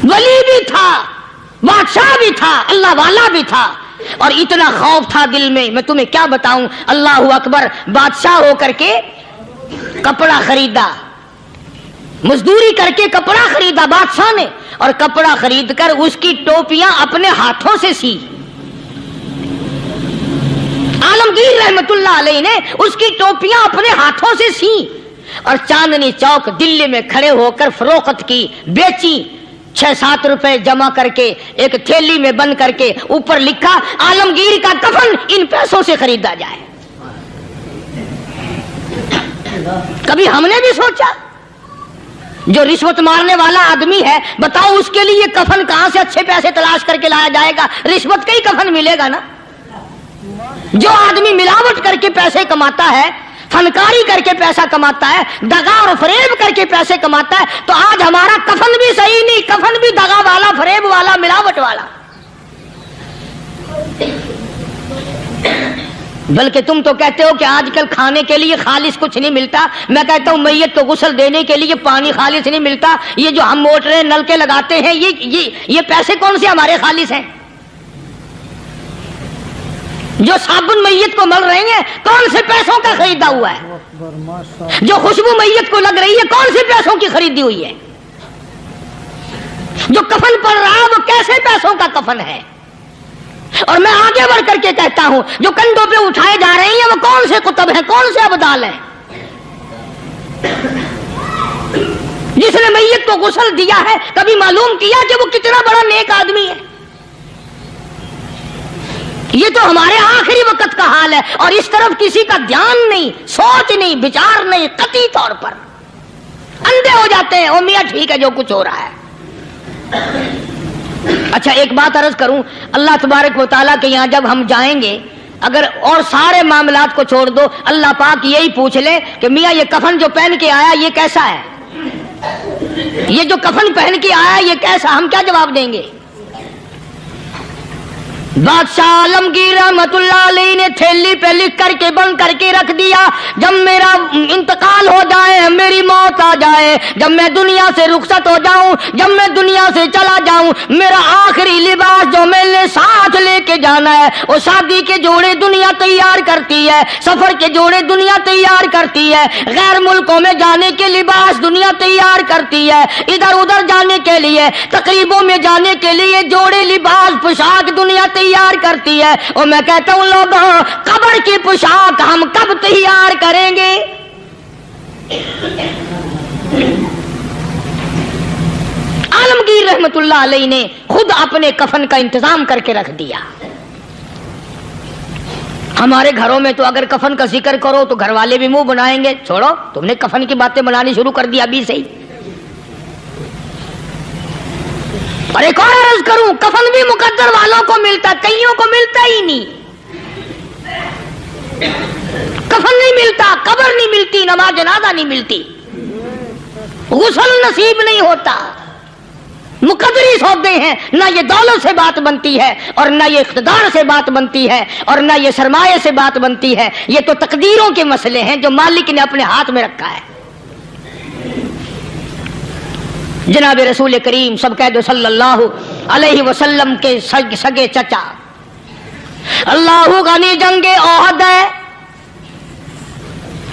ولی بھی تھا، بادشاہ بھی تھا، اللہ والا بھی تھا. اور اتنا خوف تھا دل میں تمہیں کیا بتاؤں. اللہ اکبر. بادشاہ ہو کر کے کپڑا خریدا، مزدوری کر کے کپڑا خریدا بادشاہ نے، اور کپڑا خرید کر اس کی ٹوپیاں اپنے ہاتھوں سے سی. عالمگیر رحمت اللہ علیہ نے اس کی ٹوپیاں اپنے ہاتھوں سے سی اور چاندنی چوک دلی میں کھڑے ہو کر فروخت کی، بیچی. 6-7 روپے جمع کر کے ایک تھیلی میں بند کر کے اوپر لکھا عالمگیر کا کفن ان پیسوں سے خریدا جائے. کبھی ہم نے بھی سوچا جو رشوت مارنے والا آدمی ہے، بتاؤ اس کے لیے کفن کہاں سے اچھے پیسے تلاش کر کے لایا جائے گا؟ رشوت کا ہی کفن ملے گا نا. جو آدمی ملاوٹ کر کے پیسے کماتا ہے، فنکاری کر کے پیسہ کماتا ہے، دغا اور فریب کر کے پیسے کماتا ہے، تو آج ہمارا کفن بھی صحیح نہیں، کفن بھی دغا والا، فریب والا، ملاوٹ والا. بلکہ تم تو کہتے ہو کہ آج کل کھانے کے لیے خالص کچھ نہیں ملتا. میں کہتا ہوں میت کو غسل دینے کے لیے پانی خالص نہیں ملتا. یہ جو ہم موٹریں نل کے لگاتے ہیں، یہ پیسے کون سے ہمارے خالص ہیں؟ جو صابن میت کو مل رہی ہیں کون سے پیسوں کا خریدا ہوا ہے؟ جو خوشبو میت کو لگ رہی ہے کون سے پیسوں کی خریدی ہوئی ہے؟ جو کفن پڑ رہا ہے وہ کیسے پیسوں کا کفن ہے؟ اور میں آگے بڑھ کر کے کہتا ہوں جو کندھوں پہ اٹھائے جا رہے ہیں وہ کون سے کتب ہیں، کون سے ابدال ہیں؟ جس نے میت کو غسل دیا ہے کبھی معلوم کیا کہ وہ کتنا بڑا نیک آدمی ہے؟ یہ تو ہمارے آخری وقت کا حال ہے، اور اس طرف کسی کا دھیان نہیں، سوچ نہیں، بچار نہیں. قطعی طور پر اندھے ہو جاتے ہیں. او میاں ٹھیک ہے جو کچھ ہو رہا ہے. اچھا ایک بات عرض کروں، اللہ تبارک و تعالیٰ کے یہاں جب ہم جائیں گے، اگر اور سارے معاملات کو چھوڑ دو، اللہ پاک یہی پوچھ لے کہ میاں یہ کفن جو پہن کے آیا یہ کیسا ہے؟ یہ جو کفن پہن کے آیا یہ کیسا؟ ہم کیا جواب دیں گے؟ بادشاہ عالمگیر رحمت اللہ علیہ نے تھیلی پہ لکھ کر کے بند کر کے رکھ دیا، جب میرا انتقال ہو جائے، میری موت آ جائے، جب میں دنیا سے رخصت ہو جاؤں، جب میں دنیا سے چلا جاؤں، میرا آخری لباس جو میں نے ساتھ لے کے جانا ہے، وہ شادی کے جوڑے دنیا تیار کرتی ہے، سفر کے جوڑے دنیا تیار کرتی ہے، غیر ملکوں میں جانے کے لباس دنیا تیار کرتی ہے، ادھر ادھر جانے کے لیے، تقریبوں میں جانے کے لیے جوڑے لباس پوشاک دنیا تیار کرتی ہے. اور میں کہتا ہوں لوگوں، قبر کی پوشاک ہم کب تیار کریں گے؟ عالمگیر رحمت اللہ علیہ نے خود اپنے کفن کا انتظام کر کے رکھ دیا. ہمارے گھروں میں تو اگر کفن کا ذکر کرو تو گھر والے بھی منہ بنائیں گے، چھوڑو تم نے کفن کی باتیں بنانی شروع کر دی ابھی سے ہی. اور ایک اور عرض کروں، کفن بھی مقدر والوں کو ملتا، کئیوں کو ملتا ہی نہیں. کفن نہیں ملتا، قبر نہیں ملتی، نماز جنازہ نہیں ملتی، غسل نصیب نہیں ہوتا. مقدری سودے ہیں، نہ یہ دولت سے بات بنتی ہے، اور نہ یہ اقتدار سے بات بنتی ہے، اور نہ یہ سرمایہ سے بات بنتی ہے. یہ تو تقدیروں کے مسئلے ہیں جو مالک نے اپنے ہاتھ میں رکھا ہے. جناب رسول کریم سب کہہ دو صلی اللہ علیہ وسلم کے سگے چچا اللہ غنی جنگ احد ہے،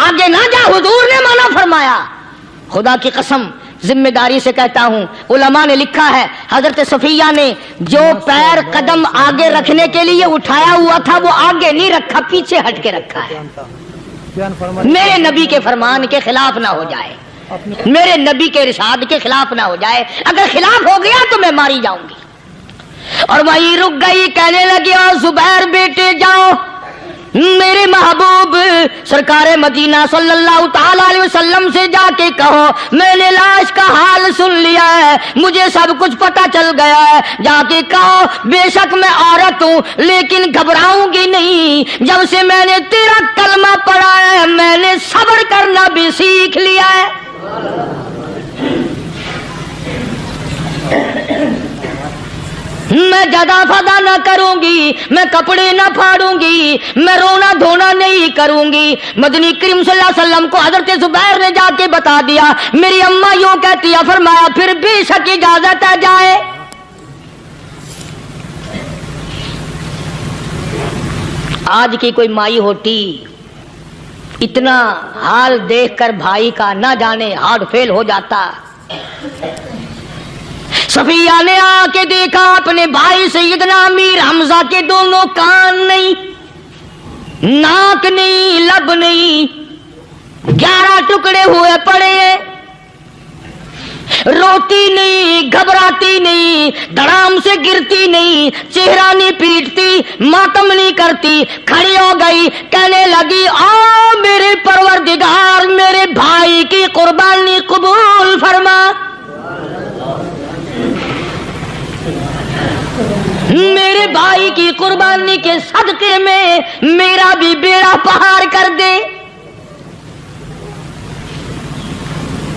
آگے نہ جا، حضور نے منع فرمایا۔ خدا کی قسم ذمہ داری سے کہتا ہوں، علماء نے لکھا ہے حضرت صفیہ نے جو پیر قدم آگے رکھنے کے لیے اٹھایا ہوا تھا وہ آگے نہیں رکھا، پیچھے ہٹ کے رکھا ہے، میرے نبی کے فرمان کے خلاف نہ ہو جائے، میرے نبی کے ارشاد کے خلاف نہ ہو جائے، اگر خلاف ہو گیا تو میں ماری جاؤں گی۔ اور وہیں رک گئی، کہنے لگی اور زبیر بیٹے جاؤ، میرے محبوب سرکار مدینہ صلی اللہ تعالی علیہ وسلم سے جا کے کہو میں نے لاش کا حال سن لیا ہے، مجھے سب کچھ پتہ چل گیا ہے، جا کے کہو بے شک میں عورت ہوں لیکن گھبراؤں گی نہیں، جب سے میں نے تیرا کلمہ پڑھا ہے میں نے صبر کرنا بھی سیکھ لیا ہے۔ میں جدا فدا نہ کروں گی، میں کپڑے نہ پھاڑوں گی، میں رونا دھونا نہیں کروں گی۔ مدنی کریم صلی اللہ علیہ وسلم کو حضرت زبیر نے جا کے بتا دیا، میری اماں یوں کہتی ہے، فرمایا پھر بے شک اجازت ہے جائے۔ آج کی کوئی مائی ہوتی اتنا حال دیکھ کر بھائی کا نہ جانے ہارٹ فیل ہو جاتا۔ صفیہ نے آ کے دیکھا اپنے بھائی سیدنا امیر حمزہ کے دونوں کان نہیں، ناک نہیں، لب نہیں، 11 ٹکڑے ہوئے پڑے ہیں، روتی نہیں، گھبراتی نہیں، دھڑام سے گرتی نہیں، چہرہ نہیں پیٹتی، ماتم نہیں کرتی، کھڑی ہو گئی، کہنے لگی آ میرے پروردگار میرے بھائی کی قربانی قبول فرما، میرے بھائی کی قربانی کے صدقے میں میرا بھی بیڑا پہاڑ کر دے۔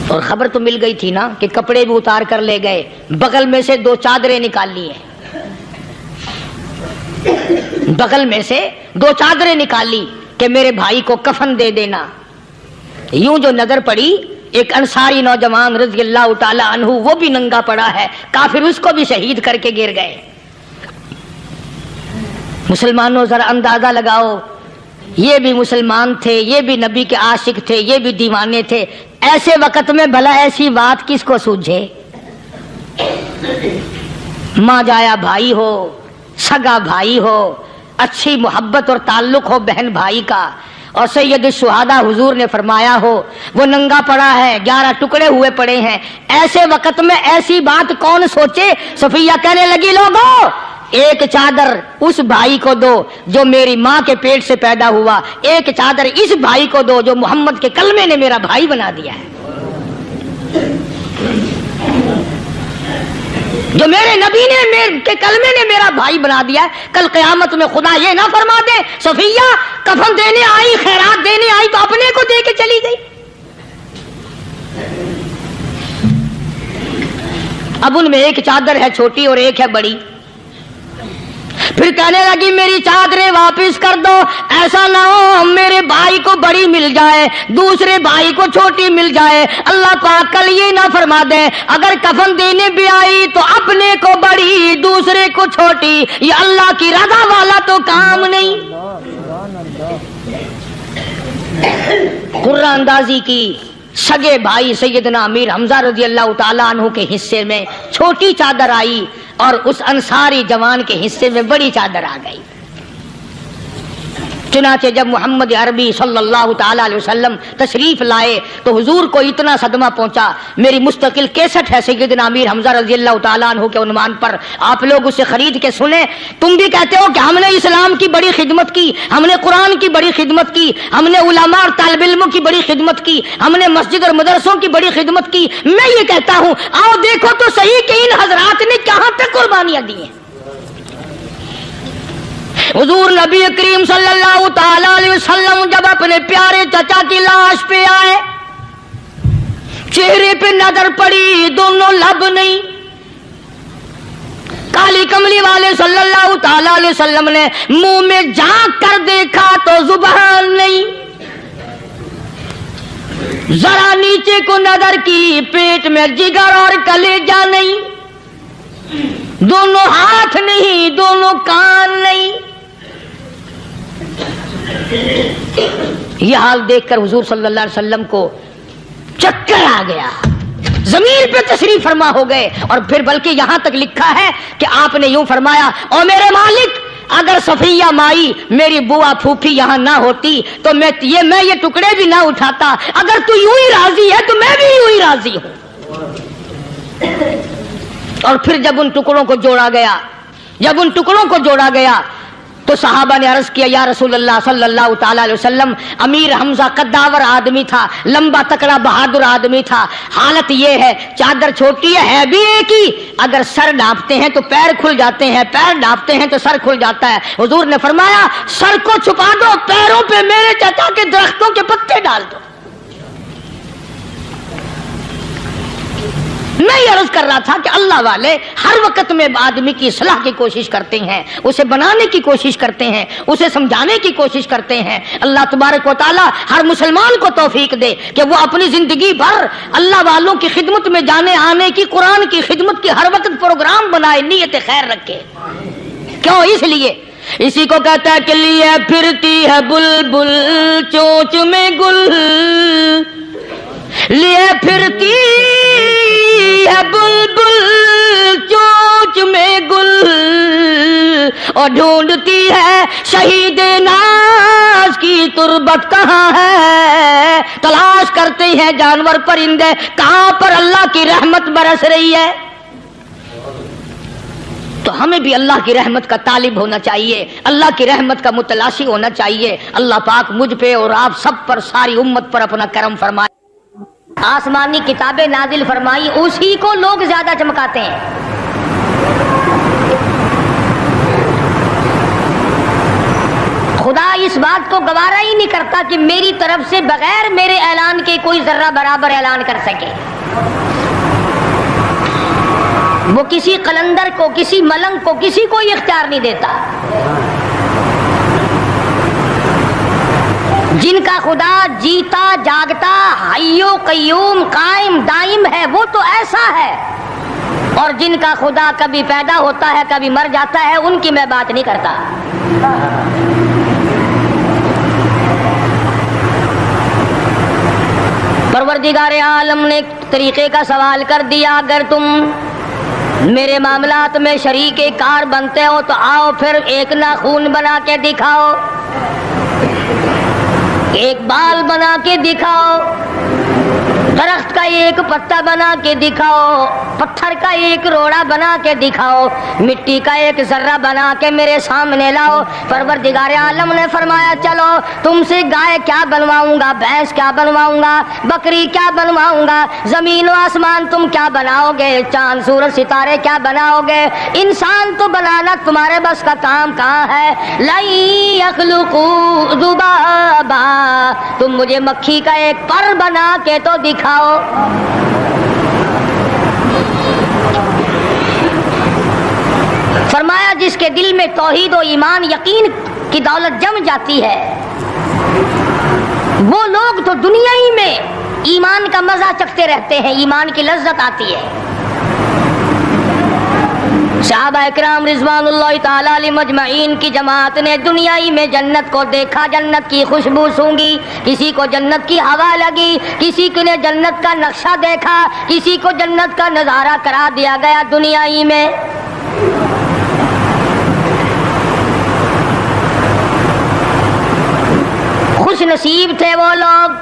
اور خبر تو مل گئی تھی نا کہ کپڑے بھی اتار کر لے گئے، بغل میں سے 2 چادریں نکال لی ہیں، بغل میں سے 2 چادریں نکالی کہ میرے بھائی کو کفن دے دینا۔ یوں جو نظر پڑی ایک انصاری نوجوان رضی اللہ تعالی عنہ، وہ بھی ننگا پڑا ہے، کافر اس کو بھی شہید کر کے گر گئے۔ مسلمانوں ذرا اندازہ لگاؤ، یہ بھی مسلمان تھے، یہ بھی نبی کے عاشق تھے، یہ بھی دیوانے تھے، ایسے وقت میں بھلا ایسی بات کس کو سوجھے؟ ماں جایا بھائی ہو، سگا بھائی ہو، اچھی محبت اور تعلق ہو بہن بھائی کا، اور سید الشہداء حضور نے فرمایا ہو وہ ننگا پڑا ہے، 11 ٹکڑے ہوئے پڑے ہیں، ایسے وقت میں ایسی بات کون سوچے؟ صفیہ کہنے لگی لوگوں ایک چادر اس بھائی کو دو جو میری ماں کے پیٹ سے پیدا ہوا، ایک چادر اس بھائی کو دو جو محمد کے کلمے نے میرا بھائی بنا دیا ہے، جو میرے نبی نے کے کلمے نے میرا بھائی بنا دیا ہے۔ کل قیامت میں خدا یہ نہ فرما دے صفیہ کفن دینے آئی، خیرات دینے آئی تو اپنے کو دے کے چلی گئی۔ اب ان میں ایک چادر ہے چھوٹی اور ایک ہے بڑی، پھر کہنے لگی میری چادریں واپس کر دو، ایسا نہ ہو میرے بھائی کو بڑی مل جائے دوسرے بھائی کو چھوٹی مل جائے، اللہ پاک کل یہ نہ فرما دے اگر کفن دینے بھی آئی تو اپنے کو بڑی دوسرے کو چھوٹی، یہ اللہ کی رضا والا تو کام نہیں۔ قرہ اندازی کی، سگے بھائی سیدنا امیر حمزہ رضی اللہ تعالیٰ عنہ کے حصے میں چھوٹی چادر آئی اور اس انصاری جوان کے حصے میں بڑی چادر آ گئی۔ چنانچہ جب محمد عربی صلی اللہ تعالیٰ علیہ وسلم تشریف لائے تو حضور کو اتنا صدمہ پہنچا، میری مستقل کیسٹ ہے سیدنا امیر حمزہ رضی اللہ تعالیٰ عنہ کے عنوان پر، آپ لوگ اسے خرید کے سنیں۔ تم بھی کہتے ہو کہ ہم نے اسلام کی بڑی خدمت کی، ہم نے قرآن کی بڑی خدمت کی، ہم نے علماء اور طالب علموں کی بڑی خدمت کی، ہم نے مسجد اور مدرسوں کی بڑی خدمت کی۔ میں یہ کہتا ہوں آؤ دیکھو تو صحیح کہ ان حضرات نے کہاں تک قربانیاں دی ہیں۔ حضور نبی کریم صلی اللہ تعالی علیہ وسلم جب اپنے پیارے چچا کی لاش پہ آئے، چہرے پہ نظر پڑی دونوں لب نہیں، کالی کملی والے صلی اللہ تعالی علیہ وسلم نے منہ میں جھانک کر دیکھا تو زبان نہیں، ذرا نیچے کو نظر کی پیٹ میں جگر اور کلیجہ نہیں، دونوں ہاتھ نہیں، دونوں کان نہیں، یہ حال دیکھ کر حضور صلی اللہ علیہ وسلم کو چکر آ گیا، زمین پہ تشریف فرما ہو گئے، اور پھر بلکہ یہاں تک لکھا ہے کہ آپ نے یوں فرمایا، او میرے مالک، اگر صفیہ مائی میری بوا پھوپھی یہاں نہ ہوتی تو میں یہ ٹکڑے بھی نہ اٹھاتا، اگر تو یوں ہی راضی ہے تو میں بھی یوں ہی راضی ہوں۔ اور پھر جب ان ٹکڑوں کو جوڑا گیا تو صحابہ نے عرض کیا، یا رسول اللہ صلی اللہ تعالی علیہ وسلم، امیر حمزہ قداور آدمی تھا، لمبا تکڑا بہادر آدمی تھا، حالت یہ ہے چادر چھوٹی ہے بھی ایک ہی، اگر سر ڈھانپتے ہیں تو پیر کھل جاتے ہیں، پیر ڈھانپتے ہیں تو سر کھل جاتا ہے۔ حضور نے فرمایا، سر کو چھپا دو، پیروں پہ میرے چچا کے درختوں کے پتے ڈال دو۔ میں یہ عرض کر رہا تھا کہ اللہ والے ہر وقت میں آدمی کی اصلاح کی کوشش کرتے ہیں، اسے بنانے کی کوشش کرتے ہیں، اسے سمجھانے کی کوشش کرتے ہیں۔ اللہ تبارک و تعالی ہر مسلمان کو توفیق دے کہ وہ اپنی زندگی بھر اللہ والوں کی خدمت میں جانے آنے کی، قرآن کی خدمت کی ہر وقت پروگرام بنائے، نیت خیر رکھے۔ کیوں؟ اس لیے، اسی کو کہتا ہے کہ لیے پھرتی ہے بلبل چونچ میں گل، لیے پھرتی ہے بلبل چونچ میں گل، اور ڈھونڈتی ہے شہید ناز کی تربت کہاں ہے، تلاش کرتے ہیں جانور پرندے کہاں پر اللہ کی رحمت برس رہی ہے۔ تو ہمیں بھی اللہ کی رحمت کا طالب ہونا چاہیے، اللہ کی رحمت کا متلاشی ہونا چاہیے۔ اللہ پاک مجھ پہ اور آپ سب پر، ساری امت پر اپنا کرم فرمائے۔ آسمانی کتابیں نازل فرمائی، اسی کو لوگ زیادہ چمکاتے ہیں۔ خدا اس بات کو گوارا ہی نہیں کرتا کہ میری طرف سے بغیر میرے اعلان کے کوئی ذرہ برابر اعلان کر سکے۔ وہ کسی قلندر کو، کسی ملنگ کو، کسی کو اختیار نہیں دیتا۔ جن کا خدا جیتا جاگتا، حی و قیوم، قائم دائم ہے، وہ تو ایسا ہے، اور جن کا خدا کبھی پیدا ہوتا ہے کبھی مر جاتا ہے، ان کی میں بات نہیں کرتا۔ پروردگار عالم نے طریقے کا سوال کر دیا، اگر تم میرے معاملات میں شریک کار بنتے ہو تو آؤ پھر ایک ناخون بنا کے دکھاؤ، ایک بال بنا کے دکھاؤ، درخت کا ایک پتا بنا کے دکھاؤ، پتھر کا ایک روڑا بنا کے دکھاؤ، مٹی کا ایک ذرہ بنا کے میرے سامنے لاؤ۔ پروردگار عالم نے فرمایا، چلو تم سے گائے کیا بنواؤں گا، بھینس کیا بنواؤں گا، بکری کیا بنواؤں گا، زمین و آسمان تم کیا بناؤ گے، چاند سورج ستارے کیا بناؤ گے، انسان تو بنانا تمہارے بس کا کام کہاں ہے۔ لَن يَخْلُقُوا ذُبَابًا، تم مجھے مکھی کا ایک پر بنا کے تو دکھاؤ۔ فرمایا، جس کے دل میں توحید و ایمان یقین کی دولت جم جاتی ہے، وہ لوگ تو دنیا ہی میں ایمان کا مزہ چکھتے رہتے ہیں، ایمان کی لذت آتی ہے۔ صحابہ اکرام رضوان اللہ تعالی علیہم مجمعین کی جماعت نے دنیا ہی میں جنت کو دیکھا، جنت کی خوشبو سونگھی، کسی کو جنت کی ہوا لگی، کسی کو نے جنت کا نقشہ دیکھا، کسی کو جنت کا نظارہ کرا دیا گیا دنیا ہی میں۔ خوش نصیب تھے وہ لوگ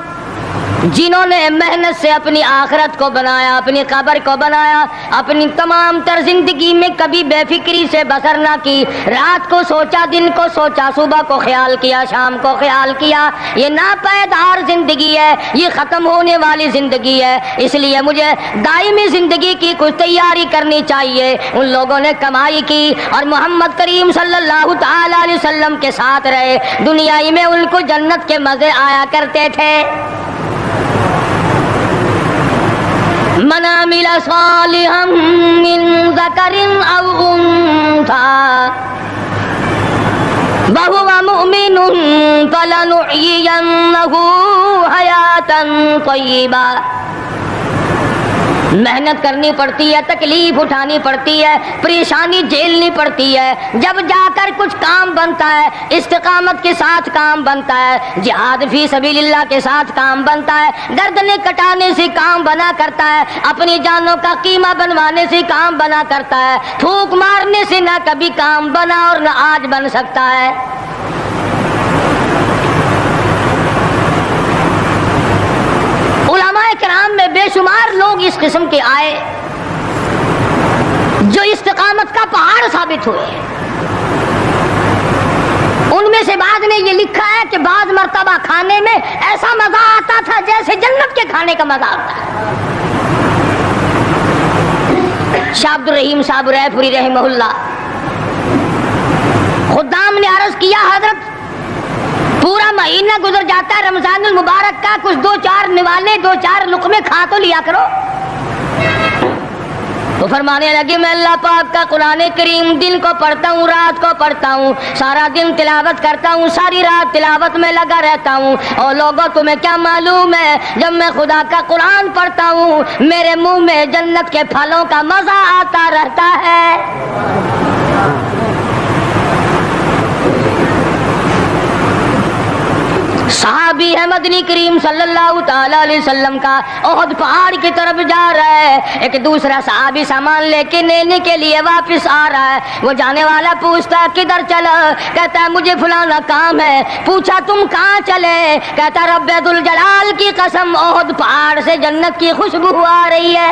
جنہوں نے محنت سے اپنی آخرت کو بنایا، اپنی قبر کو بنایا، اپنی تمام تر زندگی میں کبھی بے فکری سے بسر نہ کی، رات کو سوچا، دن کو سوچا، صبح کو خیال کیا، شام کو خیال کیا۔ یہ ناپائیدار زندگی ہے، یہ ختم ہونے والی زندگی ہے، اس لیے مجھے دائمی زندگی کی کچھ تیاری کرنی چاہیے۔ ان لوگوں نے کمائی کی اور محمد کریم صلی اللہ تعالی علیہ وسلم کے ساتھ رہے، دنیا ہی میں ان کو جنت کے مزے آیا کرتے تھے۔ من عمل صالحا من ذکر او انثى وهو مؤمن فلنحيينه حياة طيبة محنت کرنی پڑتی ہے، تکلیف اٹھانی پڑتی ہے، پریشانی جھیلنی پڑتی ہے، جب جا کر کچھ کام بنتا ہے، استقامت کے ساتھ کام بنتا ہے، جہاد فی سبیل اللہ کے ساتھ کام بنتا ہے، گردنیں کٹانے سے کام بنا کرتا ہے، اپنی جانوں کا قیمہ بنوانے سے کام بنا کرتا ہے، پھونک مارنے سے نہ کبھی کام بنا اور نہ آج بن سکتا ہے۔ علماء کرام میں بے شمار لوگ اس قسم کے آئے جو استقامت کا پہاڑ ثابت ہوئے۔ ان میں سے بعض نے یہ لکھا ہے کہ بعض مرتبہ کھانے میں ایسا مزہ آتا تھا جیسے جنت کے کھانے کا مزہ آتا ہے۔ شاہ عبد الرحیم صاحب رائے پوری رحمہ اللہ خدام نے عرض کیا، حضرت پورا مہینہ گزر جاتا ہے رمضان المبارک کا، کچھ دو چار نوالے، دو چار لقمے کھا تو لیا کرو۔ تو فرمانے لگے، میں اللہ پاک کا قرآن کریم دن کو پڑھتا ہوں، رات کو پڑھتا ہوں، سارا دن تلاوت کرتا ہوں، ساری رات تلاوت میں لگا رہتا ہوں، اور لوگوں تمہیں کیا معلوم ہے، جب میں خدا کا قرآن پڑھتا ہوں میرے منہ میں جنت کے پھلوں کا مزہ آتا رہتا ہے۔ صحابی ہے مدنی کریم صلی اللہ تعالی علیہ وسلم کا، احد پہاڑ کی طرف جا رہا ہے، ایک دوسرا صحابی سامان لے کے لینے کے لیے واپس آ رہا ہے، وہ جانے والا پوچھتا ہے کدھر چلا، کہتا ہے مجھے فلانا کام ہے، پوچھا تم کہاں چلے، کہتا رب ذوالجلال کی قسم احد پہاڑ سے جنت کی خوشبو آ رہی ہے۔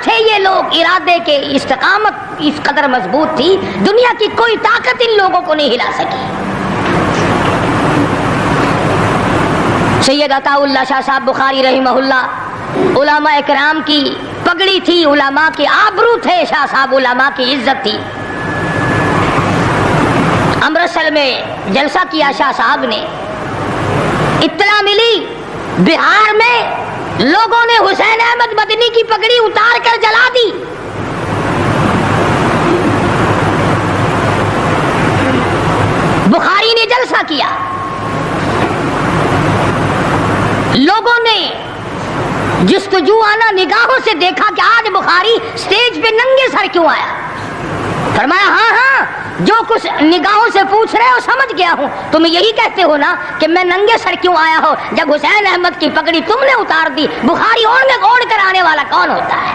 تھے یہ لوگ ارادے کے، استقامت اس قدر مضبوط تھی، دنیا کی کوئی طاقت ان لوگوں کو نہیں ہلا سکی۔ سید عطا اللہ شاہ صاحب بخاری رحمہ اللہ علماء اکرام کی پگڑی تھی، علماء کے آبرو تھے شاہ صاحب، علماء کی عزت تھی۔ امرتسر میں جلسہ کیا شاہ صاحب نے، اطلاع ملی بہار میں لوگوں نے حسین احمد مدنی کی پگڑی اتار کر جلا دی۔ بخاری نے جلسہ کیا، لوگوں نے جستجوانہ نگاہوں سے دیکھا کہ آج بخاری سٹیج پہ ننگے سر کیوں آیا۔ فرمایا ہاں ہاں جو کچھ نگاہوں سے پوچھ رہے ہو سمجھ گیا ہوں، تم یہی کہتے ہو نا کہ میں ننگے سر کیوں آیا ہو، جب حسین احمد کی پگڑی تم نے اتار دی، بخاری اوڑھ کر آنے والا کون ہوتا ہے؟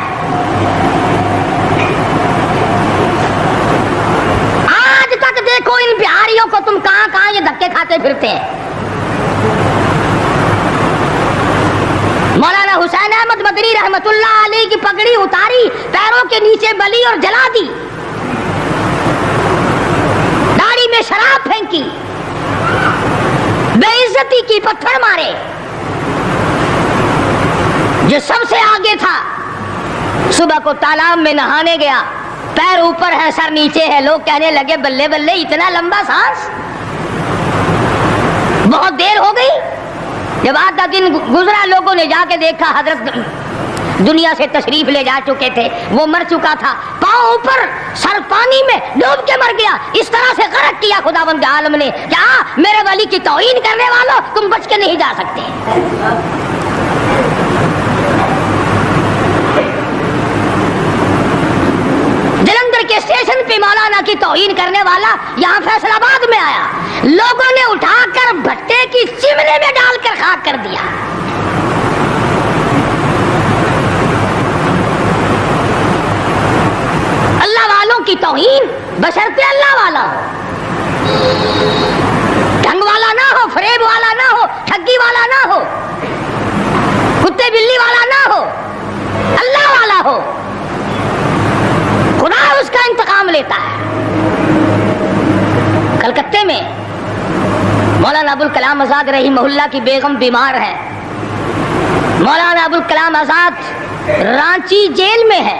آج تک دیکھو ان بہاریوں کو تم کہاں کہاں یہ دھکے کھاتے پھرتے ہیں۔ مولانا حسین احمد مدنی رحمت اللہ علیہ کی پگڑی اتاری، پیروں کے نیچے بلی اور جلا دی، داڑھی میں شراب پھینکی، بے عزتی کی، پتھر مارے۔ جو سب سے آگے تھا صبح کو تالاب میں نہانے گیا، پیر اوپر ہے سر نیچے ہے، لوگ کہنے لگے بلے بلے اتنا لمبا سانس، بہت دیر ہو گئی۔ جب آدھا دن گزرا لوگوں نے جا کے دیکھا حضرت دنیا سے تشریف لے جا چکے تھے، وہ مر چکا تھا، پاؤں اوپر سر پانی میں ڈوب کے مر گیا۔ اس طرح سے غرق کیا خداوند عالم نے، کیا میرے ولی کی توہین کرنے والوں تم بچ کے نہیں جا سکتے۔ جلندھر کے اسٹیشن پہ مولانا کی توہین کرنے والا یہاں فیصل آباد میں آیا، لوگوں نے اٹھا کر بھٹے کی چمنے میں ڈال کر خاک کر دیا۔ اللہ والوں کی توہین بشرطے اللہ والا ہو، ڈھنگ والا نہ ہو، فریب والا نہ ہو، ٹھگی والا نہ ہو، کتے بلی والا نہ ہو، اللہ والا ہو، خدا اس کا انتقام لیتا ہے۔ کلکتے میں مولانا ابوالکلام آزاد رحمہ اللہ کی بیگم بیمار ہے، مولانا ابوالکلام آزاد رانچی جیل میں ہے،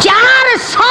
400